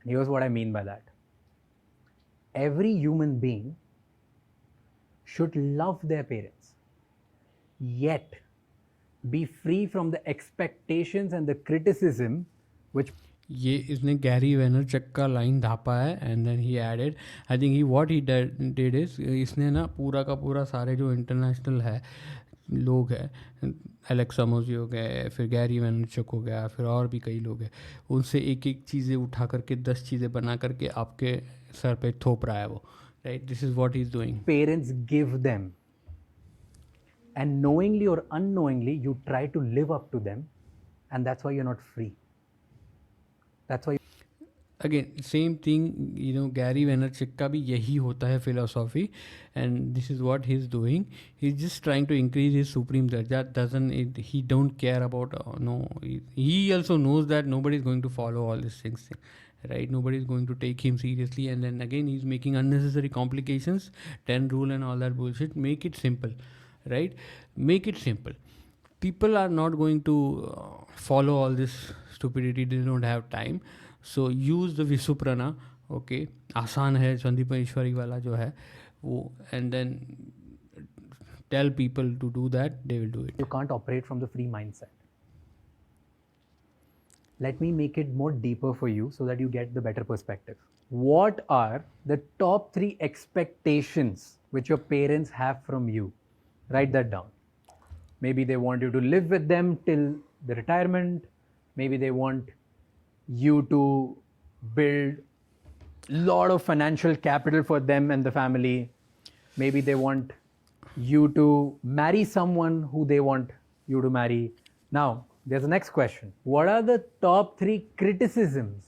Here's what I mean by that. Every human being should love their parents, yet be free from the expectations and the criticism which
ये इसने Gary Vaynerchuk का line धापा है and then he added I think he what he did is इसने ना पूरा का पूरा सारे जो इंटरनेशनल है लोग हैं एलेक्सा मोजी हो गए, फिर गैरी वेनरचक हो गया, फिर और भी कई लोग हैं, उनसे एक एक चीज़ें उठा करके 10 चीज़ें बना करके आपके सर पे थोप रहा है वो, right. This is what he is doing.
parents give them, and knowingly or unknowingly you try to live up to them, and that's why you're not free. That's why
again same thing, you know, Gary Vaynerchuk का भी यही होता है philosophy, and this is what he is doing. He is just trying to increase his supreme दर्जा. Doesn't he don't care about, no, he also knows that nobody is going to follow all these things, right? Nobody is going to take him seriously, and then again he's making unnecessary complications, 10 rule and all that bullshit. Make it simple, right? Make it simple. People are not going to follow all this stupidity. They don't have time. So use the Visuprana, okay? आसान है संदीप ईश्वरी वाला जो है वो, and then tell people to do that, they will do it.
you can't operate from the free mindset. Let me make it more deeper for you so that you get the better perspective. What are the top 3 expectations which your parents have from you? Write that down. Maybe they want you to live with them till the retirement. Maybe they want you to build lot of financial capital for them and the family. Maybe they want you to marry someone who they want you to marry. Now, there's the next question. What are the top 3 criticisms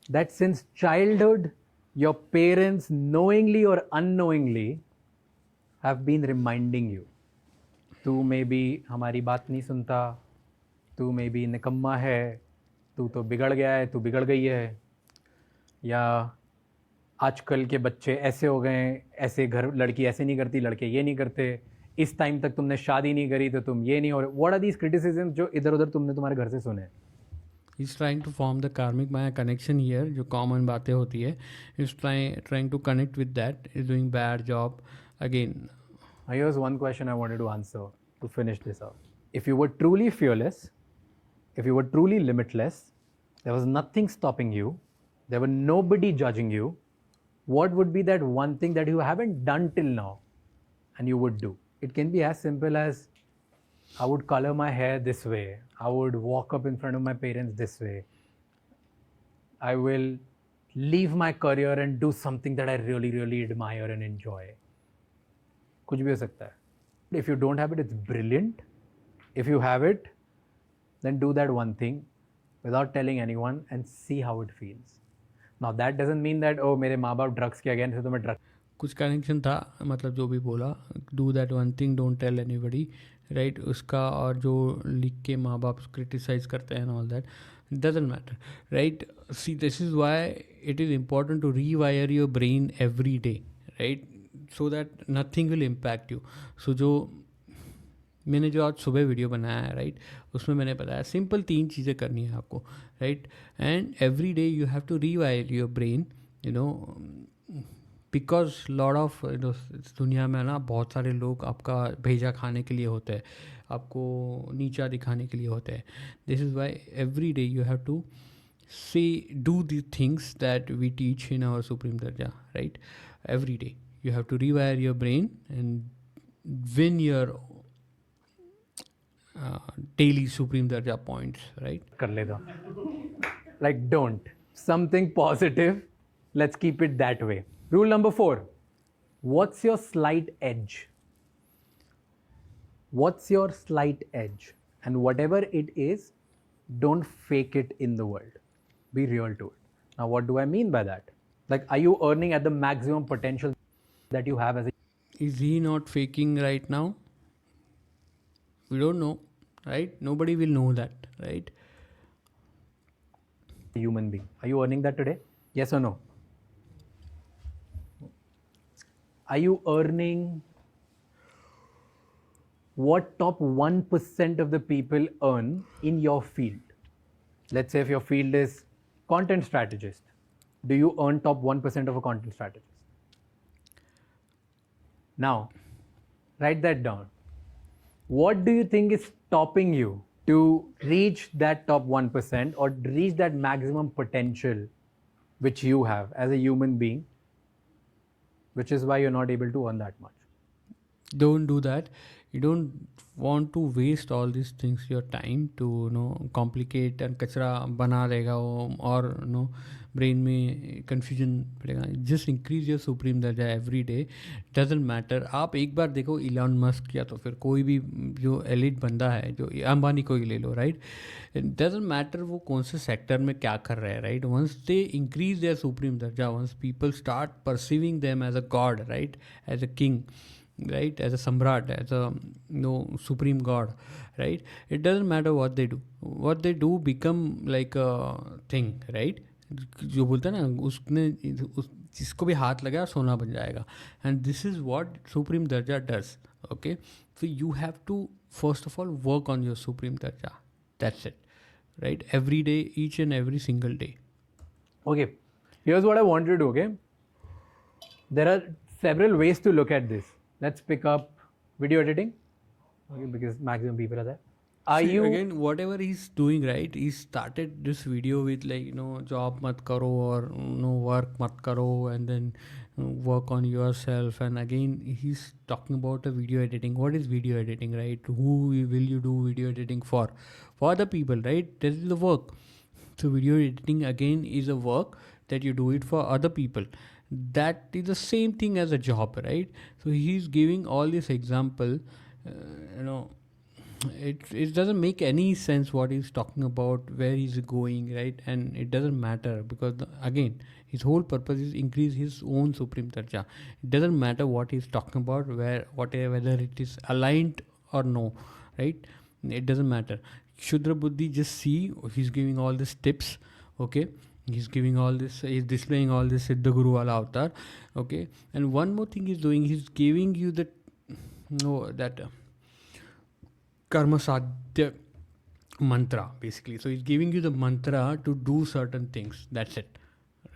that since childhood your parents knowingly or unknowingly have been reminding you? तू maybe हमारी बात नहीं सुनता, तू maybe निकम्मा है, तू तो बिगड़ गया है, तू बिगड़ गई है, या आजकल के बच्चे ऐसे हो गए हैं, ऐसे घर लड़की ऐसे नहीं करती, लड़के ये नहीं करते, इस टाइम तक तुमने शादी नहीं करी तो तुम ये नहीं हो रहे. व्हाट आर दीज क्रिटिसिज्म जो इधर उधर तुमने तुम्हारे घर से सुने?
He's trying to form the karmic Maya connection here, जो common बातें होती है. He's trying to connect with that. He's doing bad job again.
Here's one question I wanted to answer to finish this out. If you were truly fearless, if you were truly limitless, there was nothing stopping you, there were nobody judging you, what would be that one thing that you haven't done till now and you would do? It can be as simple as, I would color my hair this way, I would walk up in front of my parents this way, I will leave my career and do something that I really, really admire and enjoy. कुछ भी हो सकता है. If you don't have it, it's brilliant. If you have it, then do that one thing without telling anyone and see how it feels. Now that doesn't mean that, oh, मेरे माँ बाप drugs के against है तो मैं drugs.
कुछ connection था, मतलब जो भी बोला, do that one thing, don't tell anybody, right. उसका और जो लिख के माँ बाप क्रिटिसाइज करते हैं all that doesn't matter, right. See, this is why it is important to rewire your brain every day, right, so that nothing will impact you. So जो मैंने जो आज सुबह वीडियो बनाया है, राइट, उसमें मैंने बताया सिंपल 3 चीज़ें करनी है आपको, right. And every day you have to rewire your brain, you know, because lot of, you know, दुनिया में ना बहुत सारे लोग आपका भेजा खाने के लिए होते हैं, आपको नीचा दिखाने के लिए होते हैं. This is why every day you have to say do the things that we teach in our supreme दर्जा, right. Every day you have to rewire your brain and win your daily supreme darja points, right?
कर ले दो. Like, don't. Something positive. Let's keep it that way. Rule number 4. What's your slight edge? What's your slight edge? And whatever it is, don't fake it in the world. Be real to it. Now, what do I mean by that? Like, are you earning at the maximum potential that you have as a
Is he not faking right now? We don't know, right? Nobody will know that, right?
human being? Are you earning that today? Yes or no? Are you earning what top 1% of the people earn in your field? Let's say if your field is content strategist, do you earn top 1% of a content strategist? Now, write that down. What do you think is stopping you to reach that top 1% or reach that maximum potential which you have as a human being, which is why you're not able to earn that much?
Don't do that. You don't want to waste all these things, your time to complicate and कचरा बना देगा वो, और brain में confusion पड़ेगा. Just increase your supreme दर्जा every day. Doesn't matter. आप एक बार देखो इलॉन मस्क या तो फिर कोई भी जो एलिट बंदा है, जो अंबानी को ही ले लो, राइट. Doesn't matter वो कौन से सेक्टर में क्या कर रहे हैं, right. Once they increase their supreme दर्जा, once people start perceiving them as a god, right, as a king, right, as a samrat, as a supreme god, right, it doesn't matter what they do become like a thing, right. जो बोलते हैं ना, उसने जिसको भी हाथ लगा सोना बन जाएगा. And this is what supreme दर्जा does. Okay, so you have to first of all work on your supreme दर्जा. That's it, right, every day, each and every single day.
Okay, here's what I want you to do. Okay, there are several ways to look at this. Let's pick up video editing, okay, because maximum people are there. Are
See,
you
again, whatever he's doing, right, he started this video with like job mat karo, or work mat karo, and then work on yourself. And again he's talking about a video editing. What is video editing, right? Who will you do video editing for the people, right? This is the work. So video editing again is a work that you do it for other people. That is the same thing as a job, right? So he's giving all this example. It doesn't make any sense what he's talking about, where he's going, right? And it doesn't matter, because again his whole purpose is increase his own supreme darja. It doesn't matter what he's talking about, whether it is aligned or no, right? It doesn't matter. Shudra buddhi, just see, he's giving all these tips. Okay, he's giving all this, he's displaying all this Siddha Guru wala avatar. Okay, and one more thing he's doing, he's giving you that karma sadhya mantra, basically. So he's giving you the mantra to do certain things. That's it,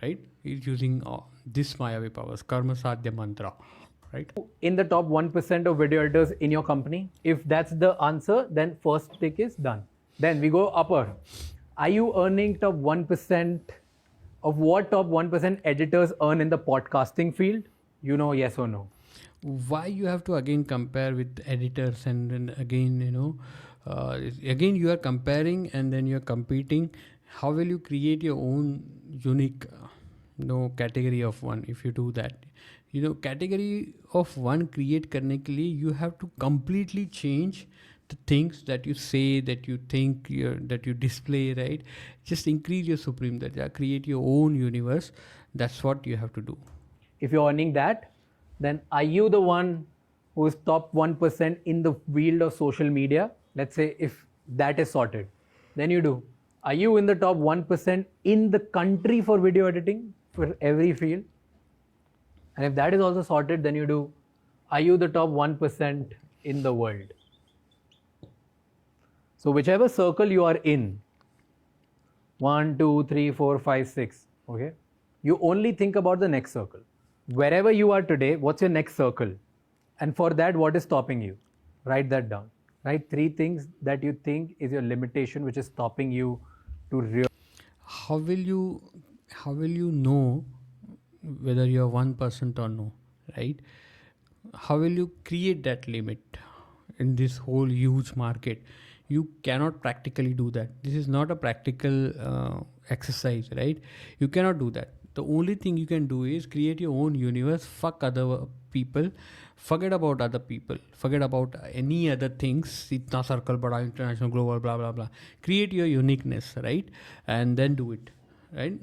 right? He's using this Mayavi powers, karma sadhya mantra, right?
in the top 1% of video editors in your company? If that's the answer, then first tick is done. Then we go upper. Are you earning top 1% of what top 1% editors earn in the podcasting field? Yes or no?
Why you have to again compare with editors, and then again again you are comparing, and then you are competing. How will you create your own unique category of one if you do that? Category of one create करने के लिए you have to completely change the things that you say, that you think, that you display, right? Just increase your supreme darja, create your own universe. That's what you have to do.
If you're earning that, then are you the one who is top 1% in the field of social media? Let's say if that is sorted, then you do. Are you in the top 1% in the country for video editing for every field? And if that is also sorted, then you do. Are you the top 1% in the world? So whichever circle you are in, 1, 2, 3, 4, 5, 6, okay, you only think about the next circle. Wherever you are today, what's your next circle? And for that, what is stopping you? Write that down. Write 3 things that you think is your limitation, which is stopping you to
How will you know whether you're 1% or no, right? How will you create that limit in this whole huge market? You cannot practically do that. This is not a practical exercise, right? You cannot do that. The only thing you can do is create your own universe. Fuck other people. Forget about other people. Forget about any other things. Itna circle bada, international, global, blah blah blah. Create your uniqueness, right? And then do it, right?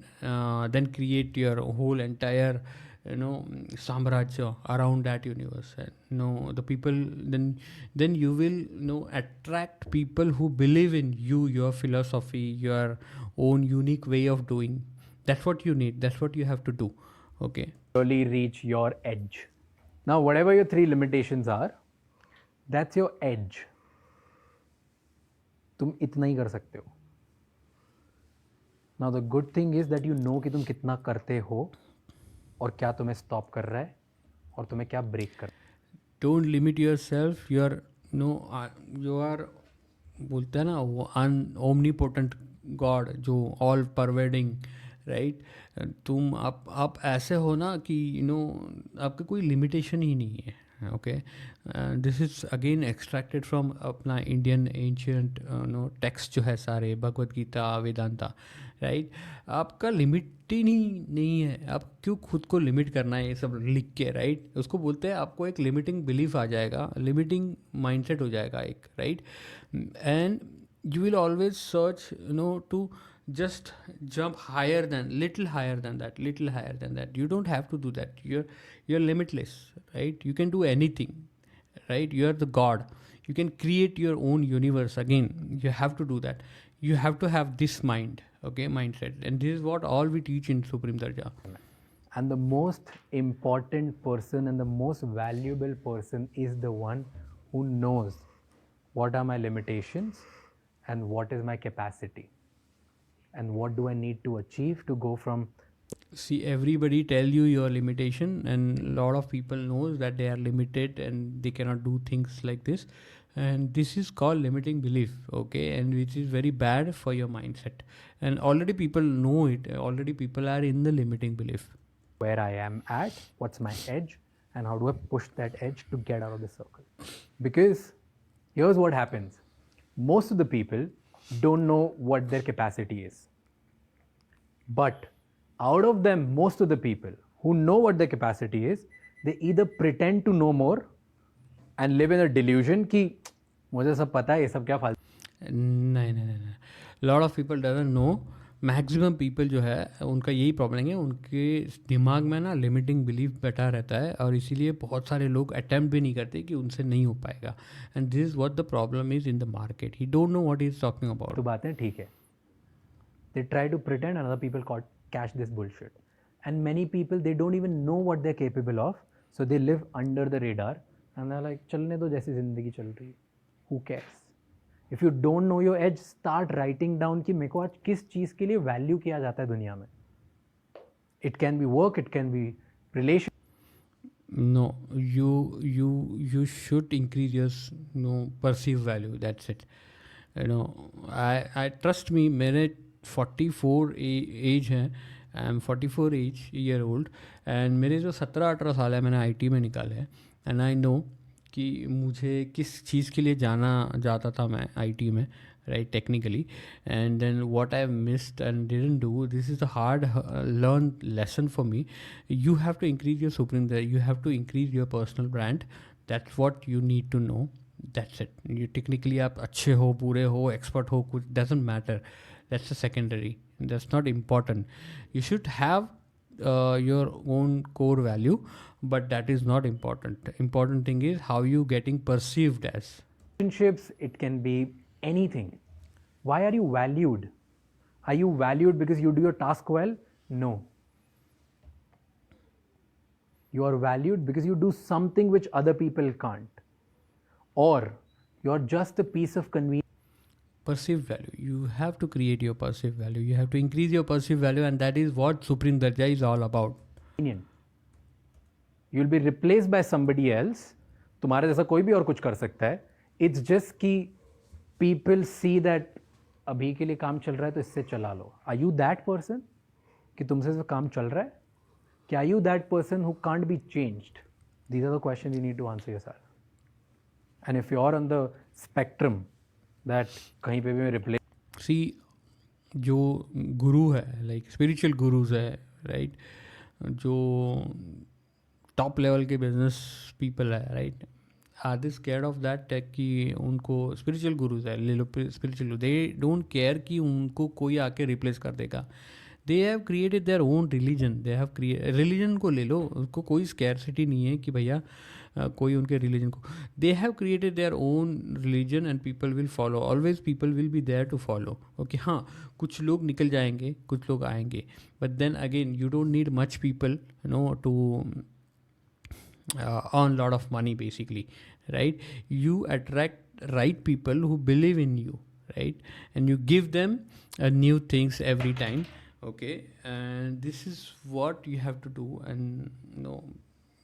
Then create your whole entire samrajya around that universe. And the people, then you will attract people who believe in you, your philosophy, your own unique way of doing. That's what you need. That's what you have to do. Okay.
really reach your edge. Now, whatever your 3 limitations are, that's your edge. तुम इतना ही कर सकते हो. Now the good thing is that you no कि तुम कितना करते हो और क्या तुम्हें स्टॉप कर रहा है और तुम्हें क्या ब्रेक कर रहा है.
Don't limit your self. You are बोलते हैं ना वो ओमनीपोटेंट गॉड जो ऑल परवेडिंग, राइट. तुम आप ऐसे हो ना कि आपका कोई लिमिटेशन ही नहीं है. Okay, this is again extracted from अपना इंडियन एंशियंट टेक्स्ट जो है सारे, भगवत गीता, वेदांता, राइट. आपका लिमिट ही नहीं है. आप क्यों खुद को लिमिट करना है ये सब लिख के, राइट. उसको बोलते हैं आपको एक लिमिटिंग बिलीफ आ जाएगा, लिमिटिंग माइंडसेट हो जाएगा एक, right. And you will always search to just jump higher than little higher than that. You don't have to do that. You're limitless, right? You can do anything, right? You are the god. You can create your own universe. Again, you have to do that. You have to have this mindset, and this is what all we teach in Supreme Darja.
And the most important person and the most valuable person is the one who knows what are my limitations and what is my capacity and what do I need to achieve to go from.
See, everybody tell you your limitation, and a lot of people knows that they are limited and they cannot do things like this, and this is called limiting belief, okay, and which is very bad for your mindset. And already people know it. Already people are in the limiting belief.
Where I am at, what's my edge, and how do I push that edge to get out of the circle. Because here's what happens. Most of the people don't know what their capacity is. But out of them, most of the people who know what their capacity is, they either pretend to know more and live in a delusion कि मुझे सब पता है, ये सब क्या फालतू.
नहीं. Lot of people doesn't know. Maximum people जो है उनका यही प्रॉब्लम है, उनके दिमाग में ना लिमिटिंग बिलीफ बैठा रहता है, और इसीलिए बहुत सारे लोग अटैम्प्ट भी नहीं करते कि उनसे नहीं हो पाएगा. And this is what the problem is in the market. He don't know what he is talking about.
तो बातें ठीक है. They try to pretend and other people catch this bullshit. And many people, they don't even know what they're capable of. So they live under the radar and they're like, चलने दो जैसी ज़िंदगी चल रही है. Who cares? If you don't know your edge, start writing down कि मेरे को आज किस चीज़ के लिए वैल्यू किया जाता है दुनिया में. It can be work, it can be relation.
No, you should increase your perceived value. That's it. I trust me. मेरे 44 एज है. I am 44 year old, and मेरे जो 17-18 साल है मैंने आईटी में निकाले हैं. एंड आई नो कि मुझे किस चीज़ के लिए जाता था मैं आईटी में, right, technically. And then what I missed and didn't do. This is a hard learn lesson for me. You have to increase your supreme there. You have to increase your personal brand. That's what you need to know. That's it. you technically आप अच्छे हो, पूरे हो, expert हो, कुछ doesn't matter. That's the secondary. That's not important. You should have your own core value, but that is not important. Important thing is how you getting perceived as.
Relationships, it can be anything. Why are you valued? Are you valued because you do your task well? No. You are valued because you do something which other people can't. Or you're just a piece of convenience.
Perceived value. You have to create your perceived value. You have to increase your perceived value, and that is what Supreme Darja is all about.
You'll be replaced by somebody else. तुम्हारे जैसा कोई भी और कुछ कर सकता है. It's just कि people see that अभी के लिए काम चल रहा है तो इससे चला लो. Are you that person? कि तुमसे जो काम चल रहा है? कि are you that person who can't be changed? These are the questions you need to answer yourself. And if you're on the spectrum that कहीं पे भी मैं रिप्लेस.
सी, जो गुरु है, लाइक स्पिरिचुअल गुरुज है, राइट, जो टॉप लेवल के business people है, right, are they scared of that कि उनको स्पिरिचुअल गुरुज है, ले लो स्पिरिचुअल. दे डोंट केयर कि उनको कोई आके रिप्लेस कर देगा. They have created their own religion. They have religion को ले लो, उसको कोई स्कैरसिटी नहीं है कि भैया कोई उनके रिलीजन को. They have created their own religion and people will follow. Always people will be there to follow. Okay, हाँ, कुछ लोग निकल जाएंगे, कुछ लोग आएंगे, but then again you don't need much people to earn lot of money basically, right? You attract right people who believe in you, right? And you give them new things every time, okay? And this is what you have to do, and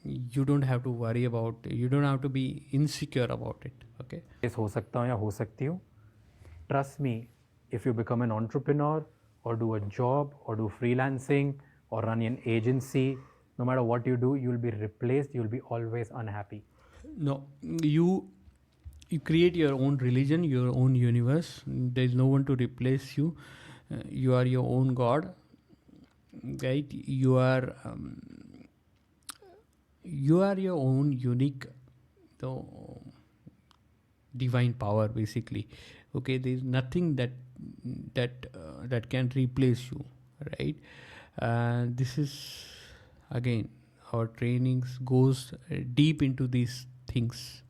you don't have to worry about, you don't have to be insecure about it, okay?
हो सकता हूँ या हो सकती हूँ. Trust me, if you become an entrepreneur or do a job or do freelancing or run an agency, no matter what you do, you'll be replaced, you'll be always unhappy.
No, you create your own religion, your own universe. There is no one to replace you. You are your own god, right? You are your own unique, divine power, basically. Okay, there is nothing that can replace you, right? This is, again, our trainings goes deep into these things.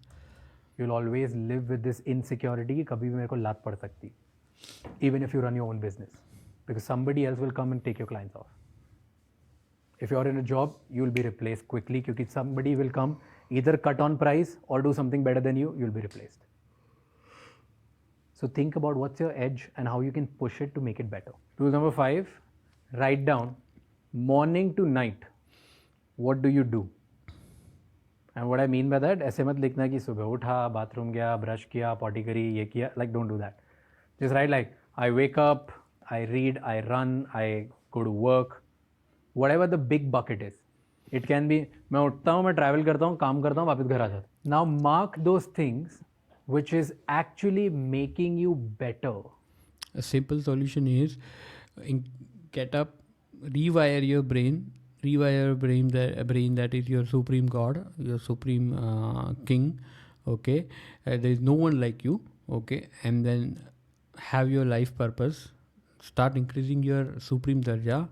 You'll always live with this insecurity कि कभी भी मेरे को लात पड़ सकती, even if you run your own business, because somebody else will come and take your clients off. If you're in a job, you'll be replaced quickly because somebody will come, either cut on price or do something better than you, you'll be replaced. So think about what's your edge and how you can push it to make it better. Rule number 5, write down morning to night, what do you do? And what I mean by that, ऐसे मत लिखना कि सुबह उठा, bathroom गया, brush किया, potty करी, ये किया. Like, don't do that. Just write like, I wake up, I read, I run, I go to work, whatever the big bucket is. It can be, मैं उठता हूँ, मैं ट्रैवल करता हूँ, काम करता हूँ, वापस घर आ जाता हूँ. Now mark those things which is actually making you better.
A simple solution is get up, rewire your brain, that is your supreme god, your supreme king, okay? There is no one like you, okay? And then have your life purpose, start increasing your supreme darja,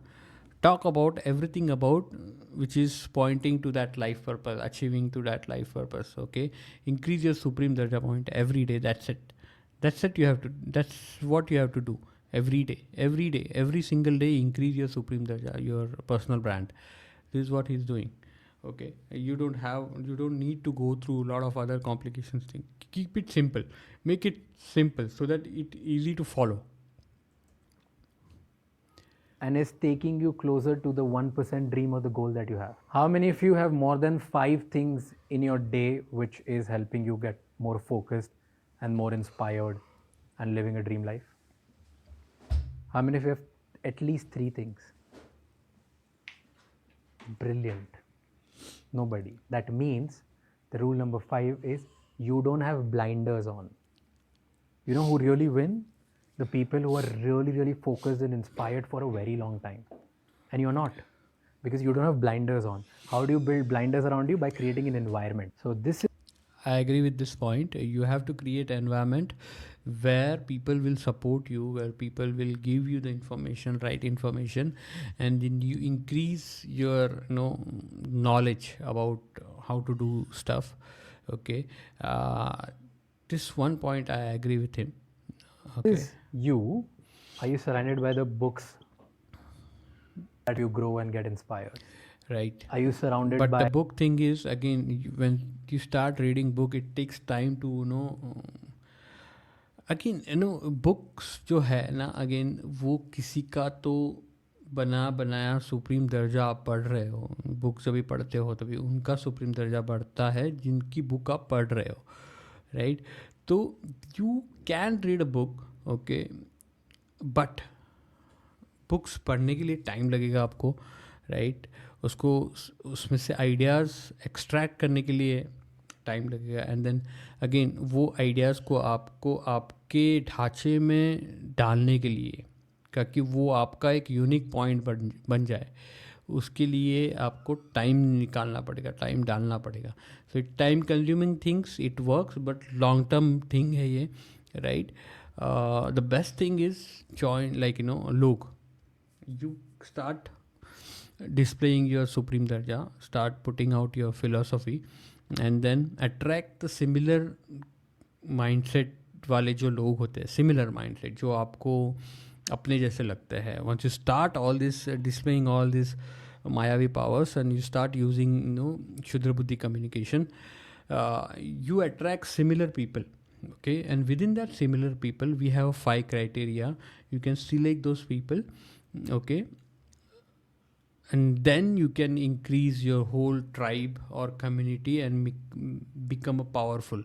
talk about everything about which is pointing to that life purpose, achieving to that life purpose, okay? Increase your supreme darja point every day. That's it. That's what you have to do every day, every single day. Increase your supreme darja, your personal brand. This is what he's doing, okay? You don't need to go through a lot of other complications thing. Keep it simple, make it simple so that it's easy to follow.
And is taking you closer to the 1% dream or the goal that you have. How many of you have more than 5 things in your day which is helping you get more focused and more inspired and living a dream life? How many of you have at least 3 things? Brilliant. Nobody. That means the rule number 5 is you don't have blinders on. You know who really win? The people who are really, really focused and inspired for a very long time. And you're not, because you don't have blinders on. How do you build blinders around you? By creating an environment. So this is,
I agree with this point. You have to create an environment where people will support you, where people will give you the information, right information, and then you increase your knowledge about how to do stuff, okay? This one point I agree with him, okay?
Are you surrounded by the books that you grow and get inspired?
Right.
Are you surrounded
But
by
the book thing is, again, when you start reading book, it takes time to again books जो है ना, again वो किसी का तो बनाया supreme दर्जा आप पढ़ रहे हो. बुक जब भी पढ़ते हो तभी उनका सुप्रीम दर्जा बढ़ता है जिनकी बुक आप पढ़ रहे हो, राइट? तो you can read a book, okay, but books पढ़ने के लिए टाइम लगेगा आपको, राइट? उसको उसमें से आइडियाज़ एक्सट्रैक्ट करने के लिए टाइम लगेगा, एंड देन अगेन वो आइडियाज़ को आपको आपके ढांचे में डालने के लिए, ताकि वो आपका एक यूनिक पॉइंट बन जाए, उसके लिए आपको टाइम निकालना पड़ेगा, टाइम डालना पड़ेगा. So it time consuming things, it works, but long term thing है ये, right? The best thing is join like लोग, you start displaying your supreme darja, start putting out your philosophy, and then attract the similar mindset वाले जो लोग होते हैं, similar mindset जो आपको अपने जैसे लगते हैं. Once you start all this displaying all this mayavi powers and you start using Shudra Buddhi communication, you attract similar people, Okay, and within that similar people we have 5 criteria. You can select those people. Okay, and then you can increase your whole tribe or community and become a powerful,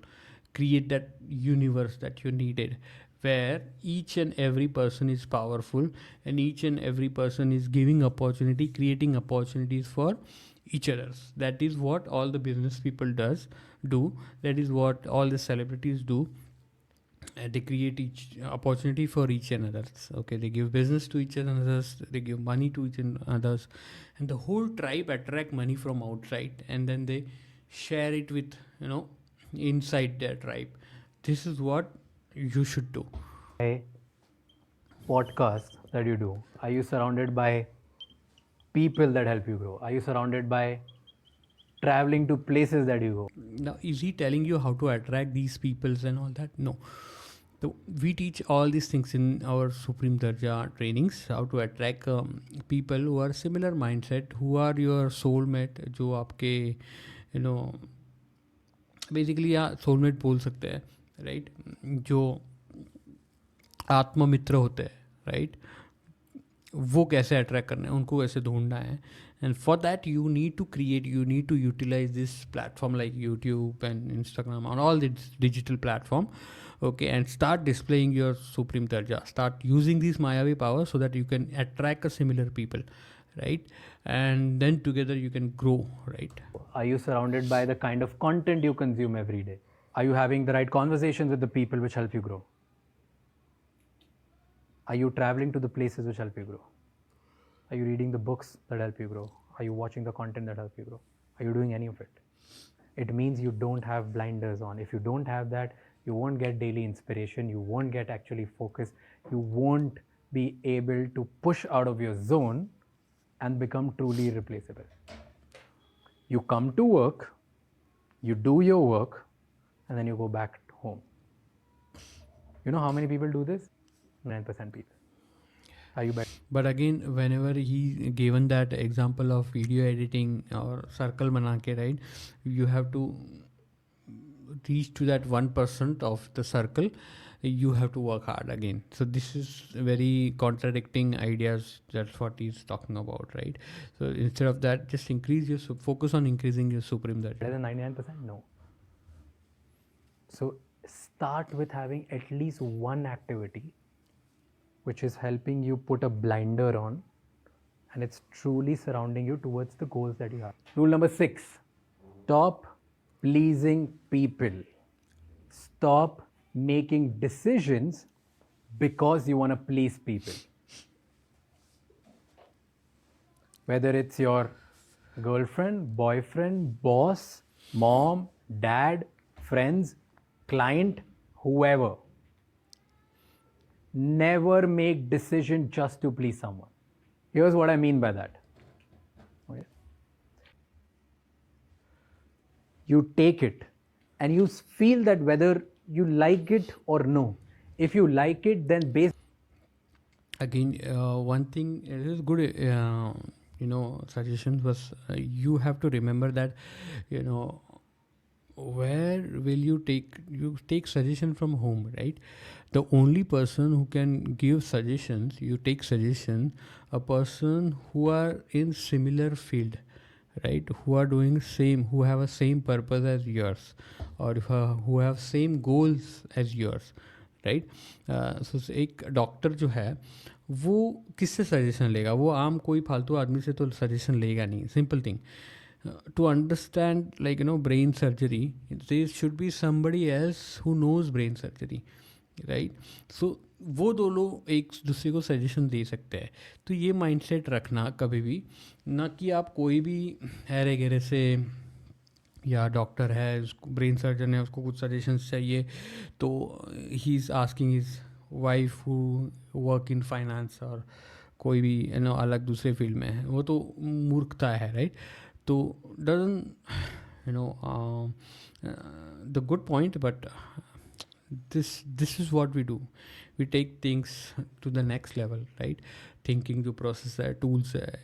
create that universe that you needed, where each and every person is powerful and each and every person is giving opportunity, creating opportunities for each others. That is what all the business people do. That is what all the celebrities do. They create each opportunity for each and others. Okay, they give business to each and others, they give money to each and others, and the whole tribe attract money from outside, and then they share it with, inside their tribe. This is what you should do.
Podcast that you do, are you surrounded by people that help you grow? Are you surrounded by traveling to places that you go?
Now, is he telling you how to attract these peoples and all that? No. So we teach all these things in our Supreme Darja trainings, how to attract people who are similar mindset, who are your soulmate, जो आपके basically या soulmate बोल सकते हैं, right? जो आत्ममित्र होते हैं, right? वो कैसे अट्रैक्ट करना है, उनको कैसे ढूंढना है. And for that you need to utilize this platform like YouTube and Instagram and all this digital platform. Okay, and start displaying your Supreme Darja. Start using these Mayavi powers so that you can attract a similar people, right? And then together you can grow, right?
Are you surrounded by the kind of content you consume every day? Are you having the right conversations with the people which help you grow? Are you traveling to the places which help you grow? Are you reading the books that help you grow? Are you watching the content that help you grow? Are you doing any of it? It means you don't have blinders on. If you don't have that, you won't get daily inspiration. You won't get actually focused. You won't be able to push out of your zone and become truly irreplaceable. You come to work, you do your work, and then you go back home. You know how many people do this? 9% people. Are you better?
But again, whenever he given that example of video editing or circle bana ke, right, you have to reach to that 1% of the circle. You have to work hard again. So this is very contradicting ideas. That's what he's talking about, right? So instead of that, just increase your focus on increasing your Supreme Darja.
Better than 99%? No. So start with having at least one activity which is helping you put a blinder on, and it's truly surrounding you towards the goals that you have. Rule number 6, stop pleasing people. Stop making decisions because you want to please people. Whether it's your girlfriend, boyfriend, boss, mom, dad, friends, client, whoever. Never make decision just to please someone. Here's what I mean by that. Okay. You take it and you feel that whether you like it or no. If you like it, then
Again, one thing it is good, suggestion was you have to remember that, where will you take suggestion from home, right? The only person who can give suggestions, you take suggestion, a person who are in similar field, right, who are doing same, who have a same purpose as yours, or who have same goals as yours, right? So एक doctor जो है वो किससे suggestion लेगा? वो आम कोई फालतू आदमी से तो सजेशन लेगा नहीं. Simple thing. To understand, brain surgery, there should be somebody else who knows brain surgery, right? So वो दो लोग एक दूसरे को सजेशन दे सकते हैं. तो ये माइंडसेट रखना कभी भी ना कि आप कोई भी हैरे गेरे से, या डॉक्टर है, ब्रेन सर्जन है, उसको कुछ सजेशंस चाहिए, तो he is asking his wife who work in finance और कोई भी अलग दूसरे फील्ड में है. वो तो मूर्खता है, राइट? तो doesn't the good point, but this is what we do. We take things to the next level, right? Thinking to process है, tools है,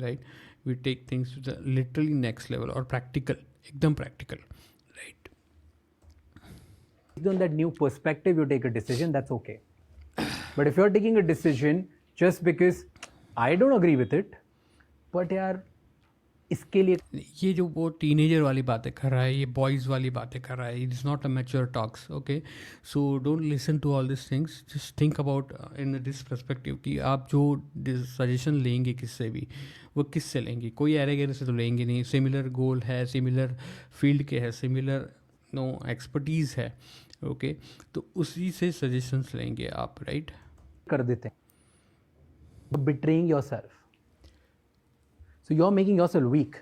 right? We take things to the literally next level, or practical, एकदम practical, right?
on that new perspective, you take a decision, that's okay. But if you're taking a decision just because I don't agree with it, but यार इसके लिए
ये जो वो teenager वाली बातें कर रहा है, ये बॉयज़ वाली बातें कर रहा है, it is not a mature talks. Okay, so don't listen to all this things. Just think about in this perspective कि आप जो सजेशन लेंगे किससे भी, वो किससे लेंगे. कोई एरे से तो लेंगे नहीं. सिमिलर गोल है, सिमिलर फील्ड के है, सिमिलर नो एक्सपर्टीज़ है. ओके, तो उसी से सजेशंस लेंगे आप, राइट?
कर देते हैं. Betraying yourself. So you're making yourself weak.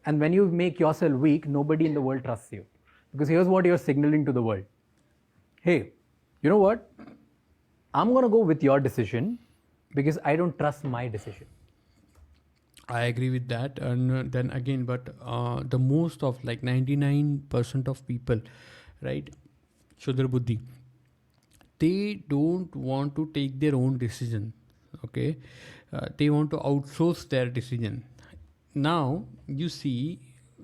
And when you make yourself weak, nobody in the world trusts you. Because here's what you're signaling to the world. Hey, you know what? I'm going to go with your decision because I don't trust my decision.
I agree with that. And then again, but the most of like 99% of people, right, Shudra Buddhi, they don't want to take their own decision. Okay, they want to outsource their decision. Now you see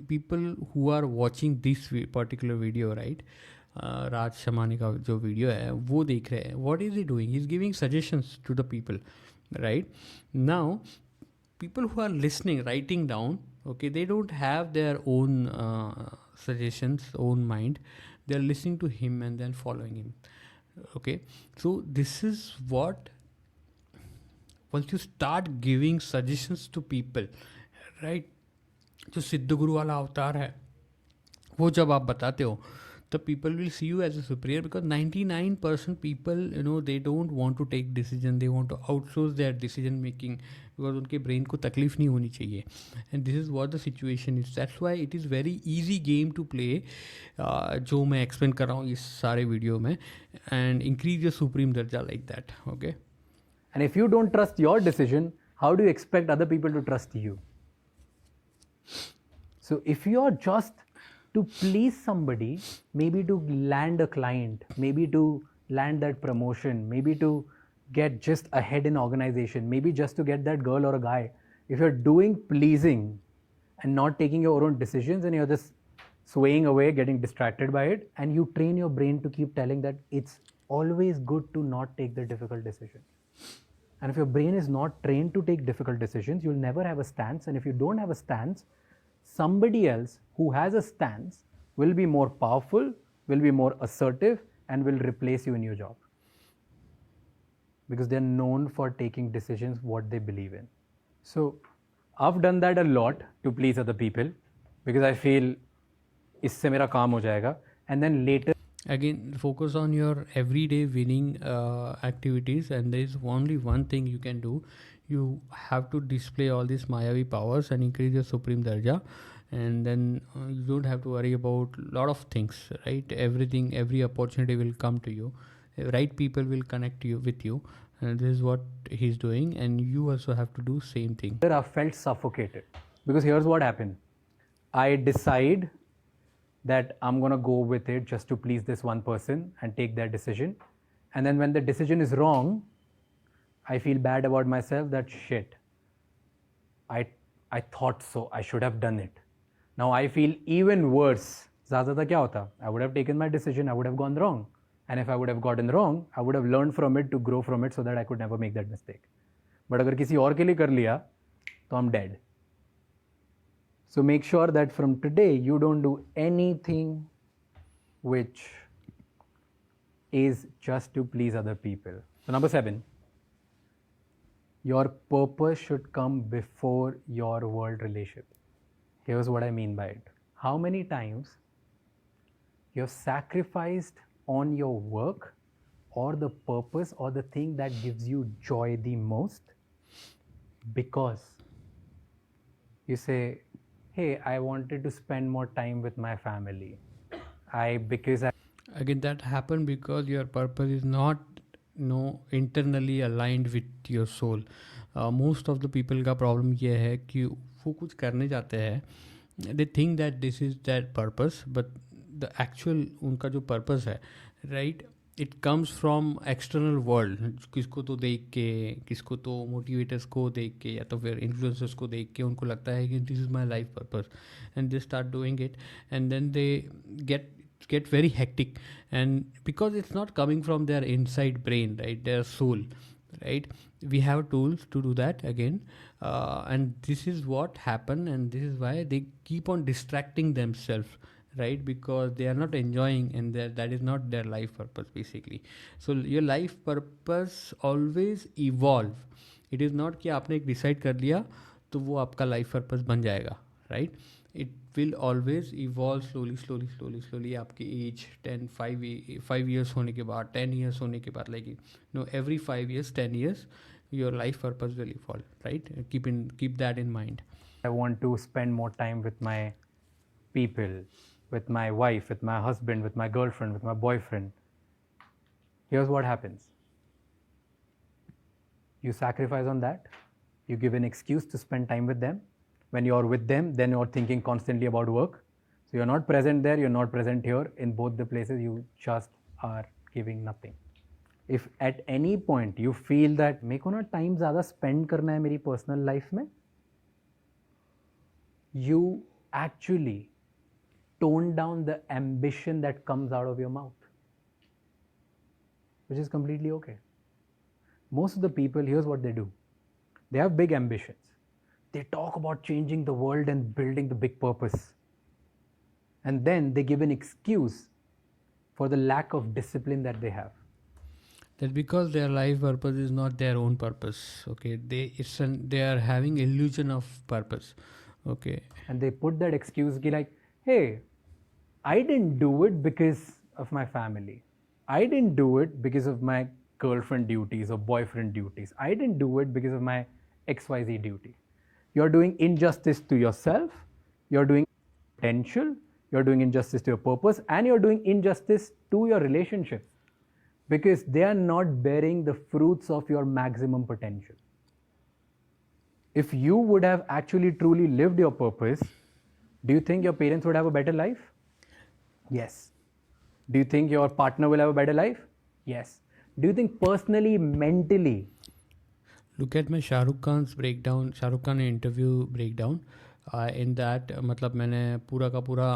people who are watching this particular video, right? राज शमानी का जो video है वो देख रहे हैं. What is he doing? He's giving suggestions to the people, right? Now people who are listening, writing down, okay, they don't have their own suggestions, own mind. They are listening to him and then following him. Okay, so this is what, once you start giving suggestions to people, right, जो सिद्ध गुरु वाला अवतार है वो जब आप बताते हो, the people will see you as a superior, because 99% people, you know, they don't want to take decision, they want to outsource their decision making because उनके brain को तकलीफ नहीं होनी चाहिए. And this is what the situation is. That's why it is very easy game to play, जो मैं explain कर रहा हूँ इस सारे वीडियो में, and increase your supreme दर्जा like that. Okay.
And if you don't trust your decision, how do you expect other people to trust you? So if you're just to please somebody, maybe to land a client, maybe to land that promotion, maybe to get just ahead in organization, maybe just to get that girl or a guy, if you're doing pleasing and not taking your own decisions and you're just swaying away, getting distracted by it, and you train your brain to keep telling that it's always good to not take the difficult decision. And if your brain is not trained to take difficult decisions, you'll never have a stance. And if you don't have a stance, somebody else who has a stance will be more powerful, will be more assertive, and will replace you in your job. Because they're known for taking decisions what they believe in. So I've done that a lot to please other people because I feel इससे मेरा काम हो जाएगा. And then later,
again, focus on your everyday winning activities, and there is only one thing you can do. You have to display all these Mayavi powers and increase your supreme darja, and then you don't have to worry about a lot of things, right? Everything, every opportunity will come to you. Right people will connect you with you, and this is what he's doing, and you also have to do same thing.
I felt suffocated because here's what happened. I decide that I'm going to go with it just to please this one person and take their decision. And then when the decision is wrong, I feel bad about myself that shit, I thought so, I should have done it. Now I feel even worse. ज़्यादा क्या होता? I would have taken my decision, I would have gone wrong. And if I would have gotten wrong, I would have learned from it to grow from it so that I could never make that mistake. But अगर किसी और के लिए कर लिया, तो I'm dead. So make sure that from today you don't do anything which is just to please other people. So number 7, your purpose should come before your world relationship. Here's what I mean by it. How many times you have sacrificed on your work or the purpose or the thing that gives you joy the most because you say, hey, I wanted to spend more time with my family.
Again, that happened because your purpose is not, internally aligned with your soul. Most of the people का problem ये है कि वो कुछ करने जाते हैं, they think that this is their purpose, but the actual उनका जो purpose है, right, it comes from external world. किसको तो देख के, किसको तो motivators को देख के, या तो फिर influencers को देख के उनको लगता है कि this is my life purpose, and they start doing it, and then they get get very hectic, and because it's not coming from their inside brain, right, their soul, right? We have tools to do that again, and this is what happen, and this is why they keep on distracting themselves, right? Because they are not enjoying, and that is not their life purpose basically. So your life purpose always evolve. It is not कि आपने एक decide कर लिया तो वो आपका life purpose बन जाएगा, right? It will always evolve slowly slowly slowly slowly. आपकी एज 5 years होने के बाद, 10 years होने के बाद, like know every 5 years, 10 years, your life purpose will evolve, right? Keep that in mind.
I want to spend more time with my people, with my wife, with my husband, with my girlfriend, with my boyfriend. Here's what happens. You sacrifice on that. You give an excuse to spend time with them. When you're with them, then you're thinking constantly about work. So you're not present there, you're not present here. In both the places, you just are giving nothing. If at any point you feel that मेरे को ना time ज़्यादा spend करना है मेरी personal life में, you actually tone down the ambition that comes out of your mouth, which is completely okay. Most of the people, here's what they do. They have big ambitions. They talk about changing the world and building the big purpose. And then they give an excuse for the lack of discipline that they have.
That because their life purpose is not their own purpose, okay? They are having illusion of purpose, okay?
And they put that excuse like, hey, I didn't do it because of my family. I didn't do it because of my girlfriend duties or boyfriend duties. I didn't do it because of my XYZ duty. You're doing injustice to yourself, you're doing potential, you're doing injustice to your purpose, and you're doing injustice to your relationships because they are not bearing the fruits of your maximum potential. If you would have actually truly lived your purpose, do you think your parents would have a better life? Yes. Do you think your partner will have a better life? Yes. Do you think personally, mentally?
Look at my Shah Rukh Khan's breakdown, Shah Rukh Khan interview breakdown. In that मतलब मैंने पूरा का पूरा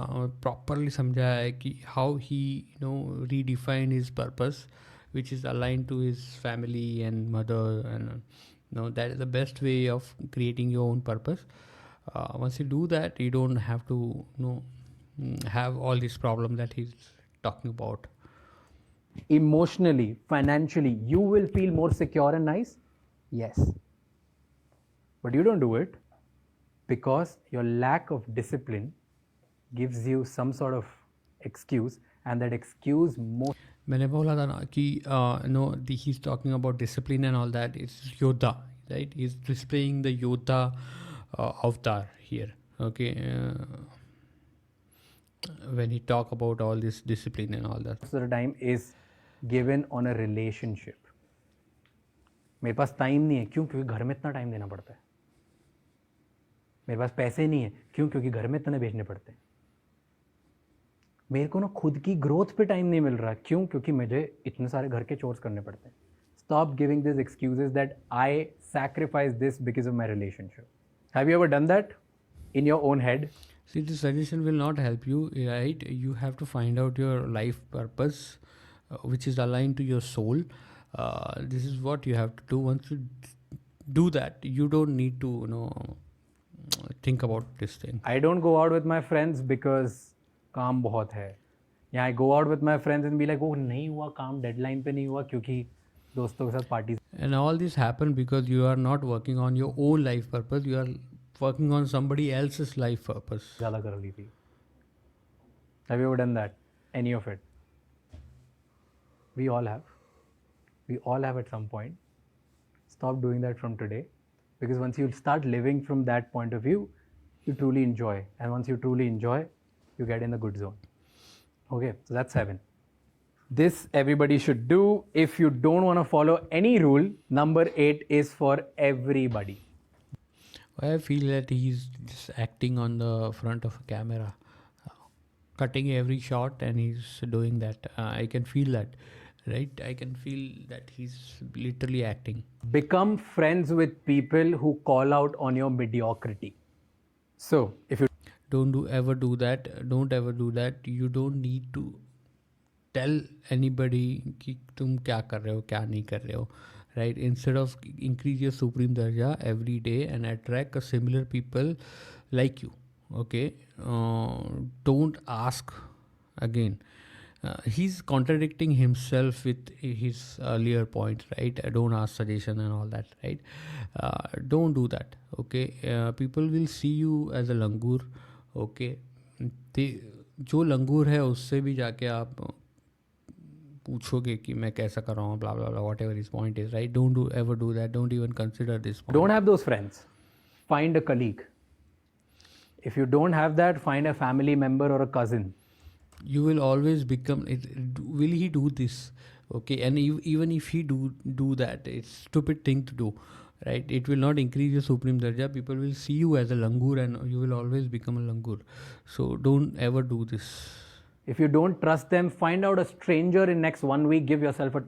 properly समझा है कि how he redefined his purpose, which is aligned to his family and mother, and that is the best way of creating your own purpose. Once you do that, you don't have to have all these problems that he's talking about.
Emotionally, financially, you will feel more secure and nice? Yes. But you don't do it because your lack of discipline gives you some sort of excuse, and that excuse most.
मैंने बोला था ना कि he's talking about discipline and all that. It's Yoda, right? He's displaying the Yoda avatar here, okay? When he talk about all this discipline and all that.
Most of the time is given on a relationship. मेरे पास time नहीं है, क्यों? क्योंकि घर में इतना time देना पड़ता है. मेरे पास पैसे नहीं है, क्यों? क्योंकि घर में इतने भेजने पड़ते हैं. मेरे को ना खुद की ग्रोथ पे टाइम नहीं मिल रहा, क्यों? क्योंकि मुझे इतने सारे घर के चोर्स करने पड़ते हैं. Stop giving these excuses that I sacrifice this because of my relationship. Have you ever done that in your own head?
See, this suggestion will not help you, right? You have to find out your life purpose, which is aligned to your soul. This is what you have to do. Once you do that, you don't need to think about this thing.
I don't go out with my friends because काम बहुत है. Yeah, I go out with my friends and be like, oh नहीं हुआ काम, deadline पे नहीं हुआ क्योंकि दोस्तों के साथ parties.
And all this happened because you are not working on your own life purpose. You are working on somebody else's life purpose.
ज़्यादा कर ली थी. Have you ever done that? Any of it? We all have. We all have at some point. Stop doing that from today, because once you start living from that point of view, you truly enjoy. And once you truly enjoy, you get in the good zone. Okay, so that's 7. This everybody should do. If you don't want to follow any rule, number 8 is for everybody.
I feel that he's just acting on the front of a camera, cutting every shot, and he's doing that. I can feel that, right? I can feel that he's literally acting.
Become friends with people who call out on your mediocrity. So, if you
don't do ever do that. Don't ever do that. You don't need to tell anybody कि तुम क्या कर रहे हो क्या नहीं कर रहे हो, right? Instead of increase your supreme darja every day and attract a similar people like you, okay? Don't ask again. He's contradicting himself with his earlier point, right? Don't ask suggestion and all that, right? Don't do that, okay? People will see you as a langur, okay? जो लंगूर है उससे भी जाके आप पूछोगे कि मैं कैसा कर रहा हूँ, blah blah blah, whatever his point is, right? Don't do ever do that. Don't even consider this point.
Don't have those friends. Find a colleague. If you don't have that, find a family member or a cousin.
You will always become it. Will he do this, okay? And even if he do that, it's stupid thing to do, right? It will not increase your supreme darja. People will see you as a langur and you will always become a langur. So don't ever do this.
If you don't trust them, find out a stranger in next 1 week, give yourself a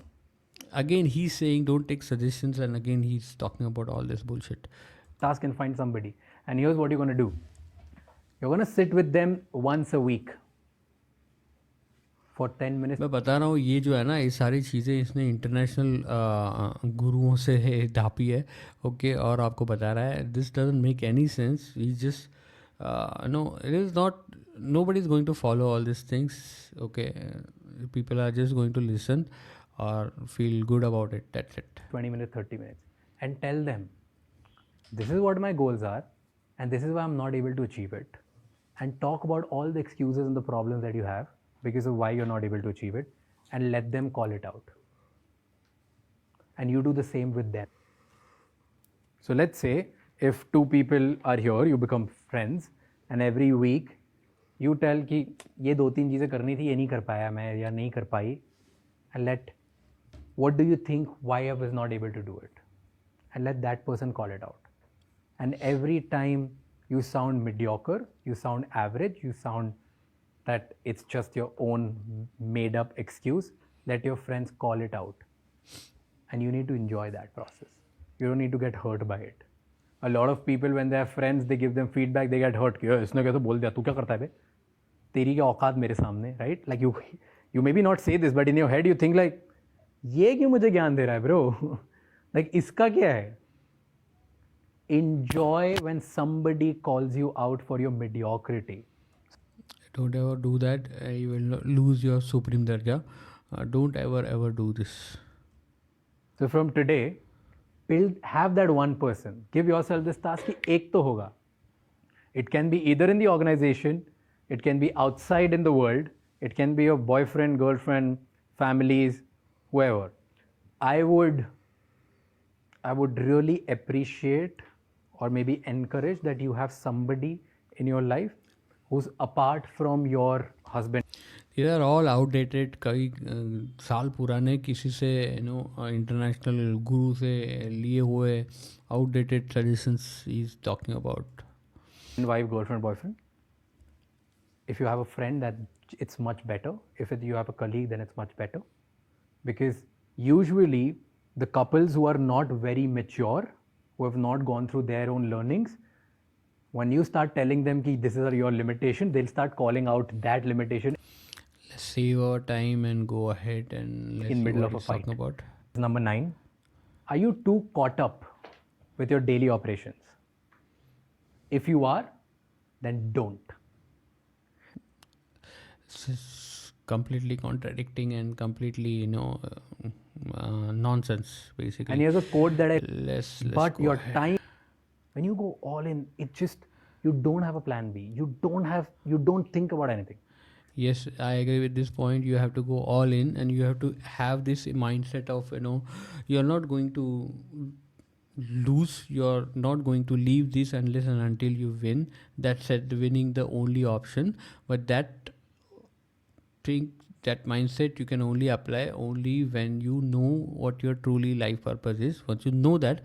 Again he's saying don't take suggestions, and again he's talking about all this bullshit.
task and find somebody. And here's what you're going to do. You're going to sit with them once a week for 10 minutes.
मैं बता रहा हूँ ये जो है ना, ये सारी चीज़ें इसने इंटरनेशनल गुरुओं से ढापी है, ओके? और आपको बता रहा है this doesn't make any sense. He just no, it is not, nobody is going to follow all these things, okay? People are just going to listen or feel good about it, that's it.
20 minutes, 30 minutes, and tell them, this is what my goals are, and this is why I'm not able to achieve it. And talk about all the excuses and the problems that you have because of why you're not able to achieve it, and let them call it out. And you do the same with them. So let's say if two people are here, you become friends, and every week you tell कि ये 2-3 चीज़ें करनी थी, ये नहीं कर पाया मैं या नहीं कर पाई, and let what do you think why I was not able to do it, and let that person call it out. And every time you sound mediocre, you sound average, you sound that it's just your own made up excuse, let your friends call it out. And you need to enjoy that process. You don't need to get hurt by it. A lot of people, when they have friends, they give them feedback, they get hurt. इसने क्या तो बोल दिया, तू क्या करता है बे? तेरी क्या औकात मेरे सामने, right? Like you maybe not say this, but in your head you think like, ये क्यों मुझे ज्ञान दे रहा है bro? Like इसका क्या है? Enjoy when somebody calls you out for your mediocrity.
Don't ever do that. You will lose your supreme darja. Don't ever do this.
So from today, have that one person. Give yourself this task कि एक तो होगा. It can be either in the organization, it can be outside in the world, it can be your boyfriend, girlfriend, families, whoever. I would really appreciate or maybe encourage that you have somebody in your life who's apart from your husband.
These are all outdated, कई साल पुराने किसी से international गुरु से लिए हुए outdated suggestions he's talking about.
Wife, girlfriend, boyfriend. If you have a friend, that it's much better. If you have a colleague, then it's much better. Because usually the couples who are not very mature, who have not gone through their own learnings, when you start telling them that this is your limitation, they'll start calling out that limitation.
Let's save our time and go ahead and let's
In
see
middle
what
of a
he's talking
fight.
about.
Number 9, are you too caught up with your daily operations? If you are, then don't.
It's completely contradicting and completely nonsense basically.
And here's a quote that
let's
but
go
your
ahead.
time, when you go all in, it just, you don't have a plan B. You don't think about anything.
Yes, I agree with this point. You have to go all in and you have to have this mindset of, you're not going to lose, you're not going to leave this unless and until you win. That's it, winning the only option. But that mindset you can only apply only when you know what your truly life purpose is. Once you know that,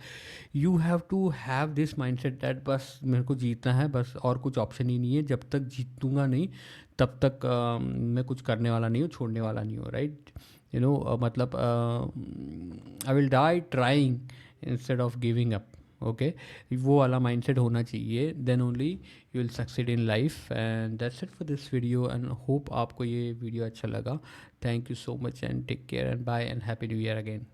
you have to have this mindset that बस मेरे को जीतना है, बस और कुछ option ही नहीं है. जब तक जीतूंगा नहीं तब तक मैं कुछ करने वाला नहीं हूँ, छोड़ने वाला नहीं हूँ, राइट? मतलब I will die trying instead of giving up. Okay, वो वाला माइंडसेट होना चाहिए, then only you will succeed in life. And that's it for this video and hope आपको ये वीडियो अच्छा लगा। Thank you so much and take care and bye and happy new year again.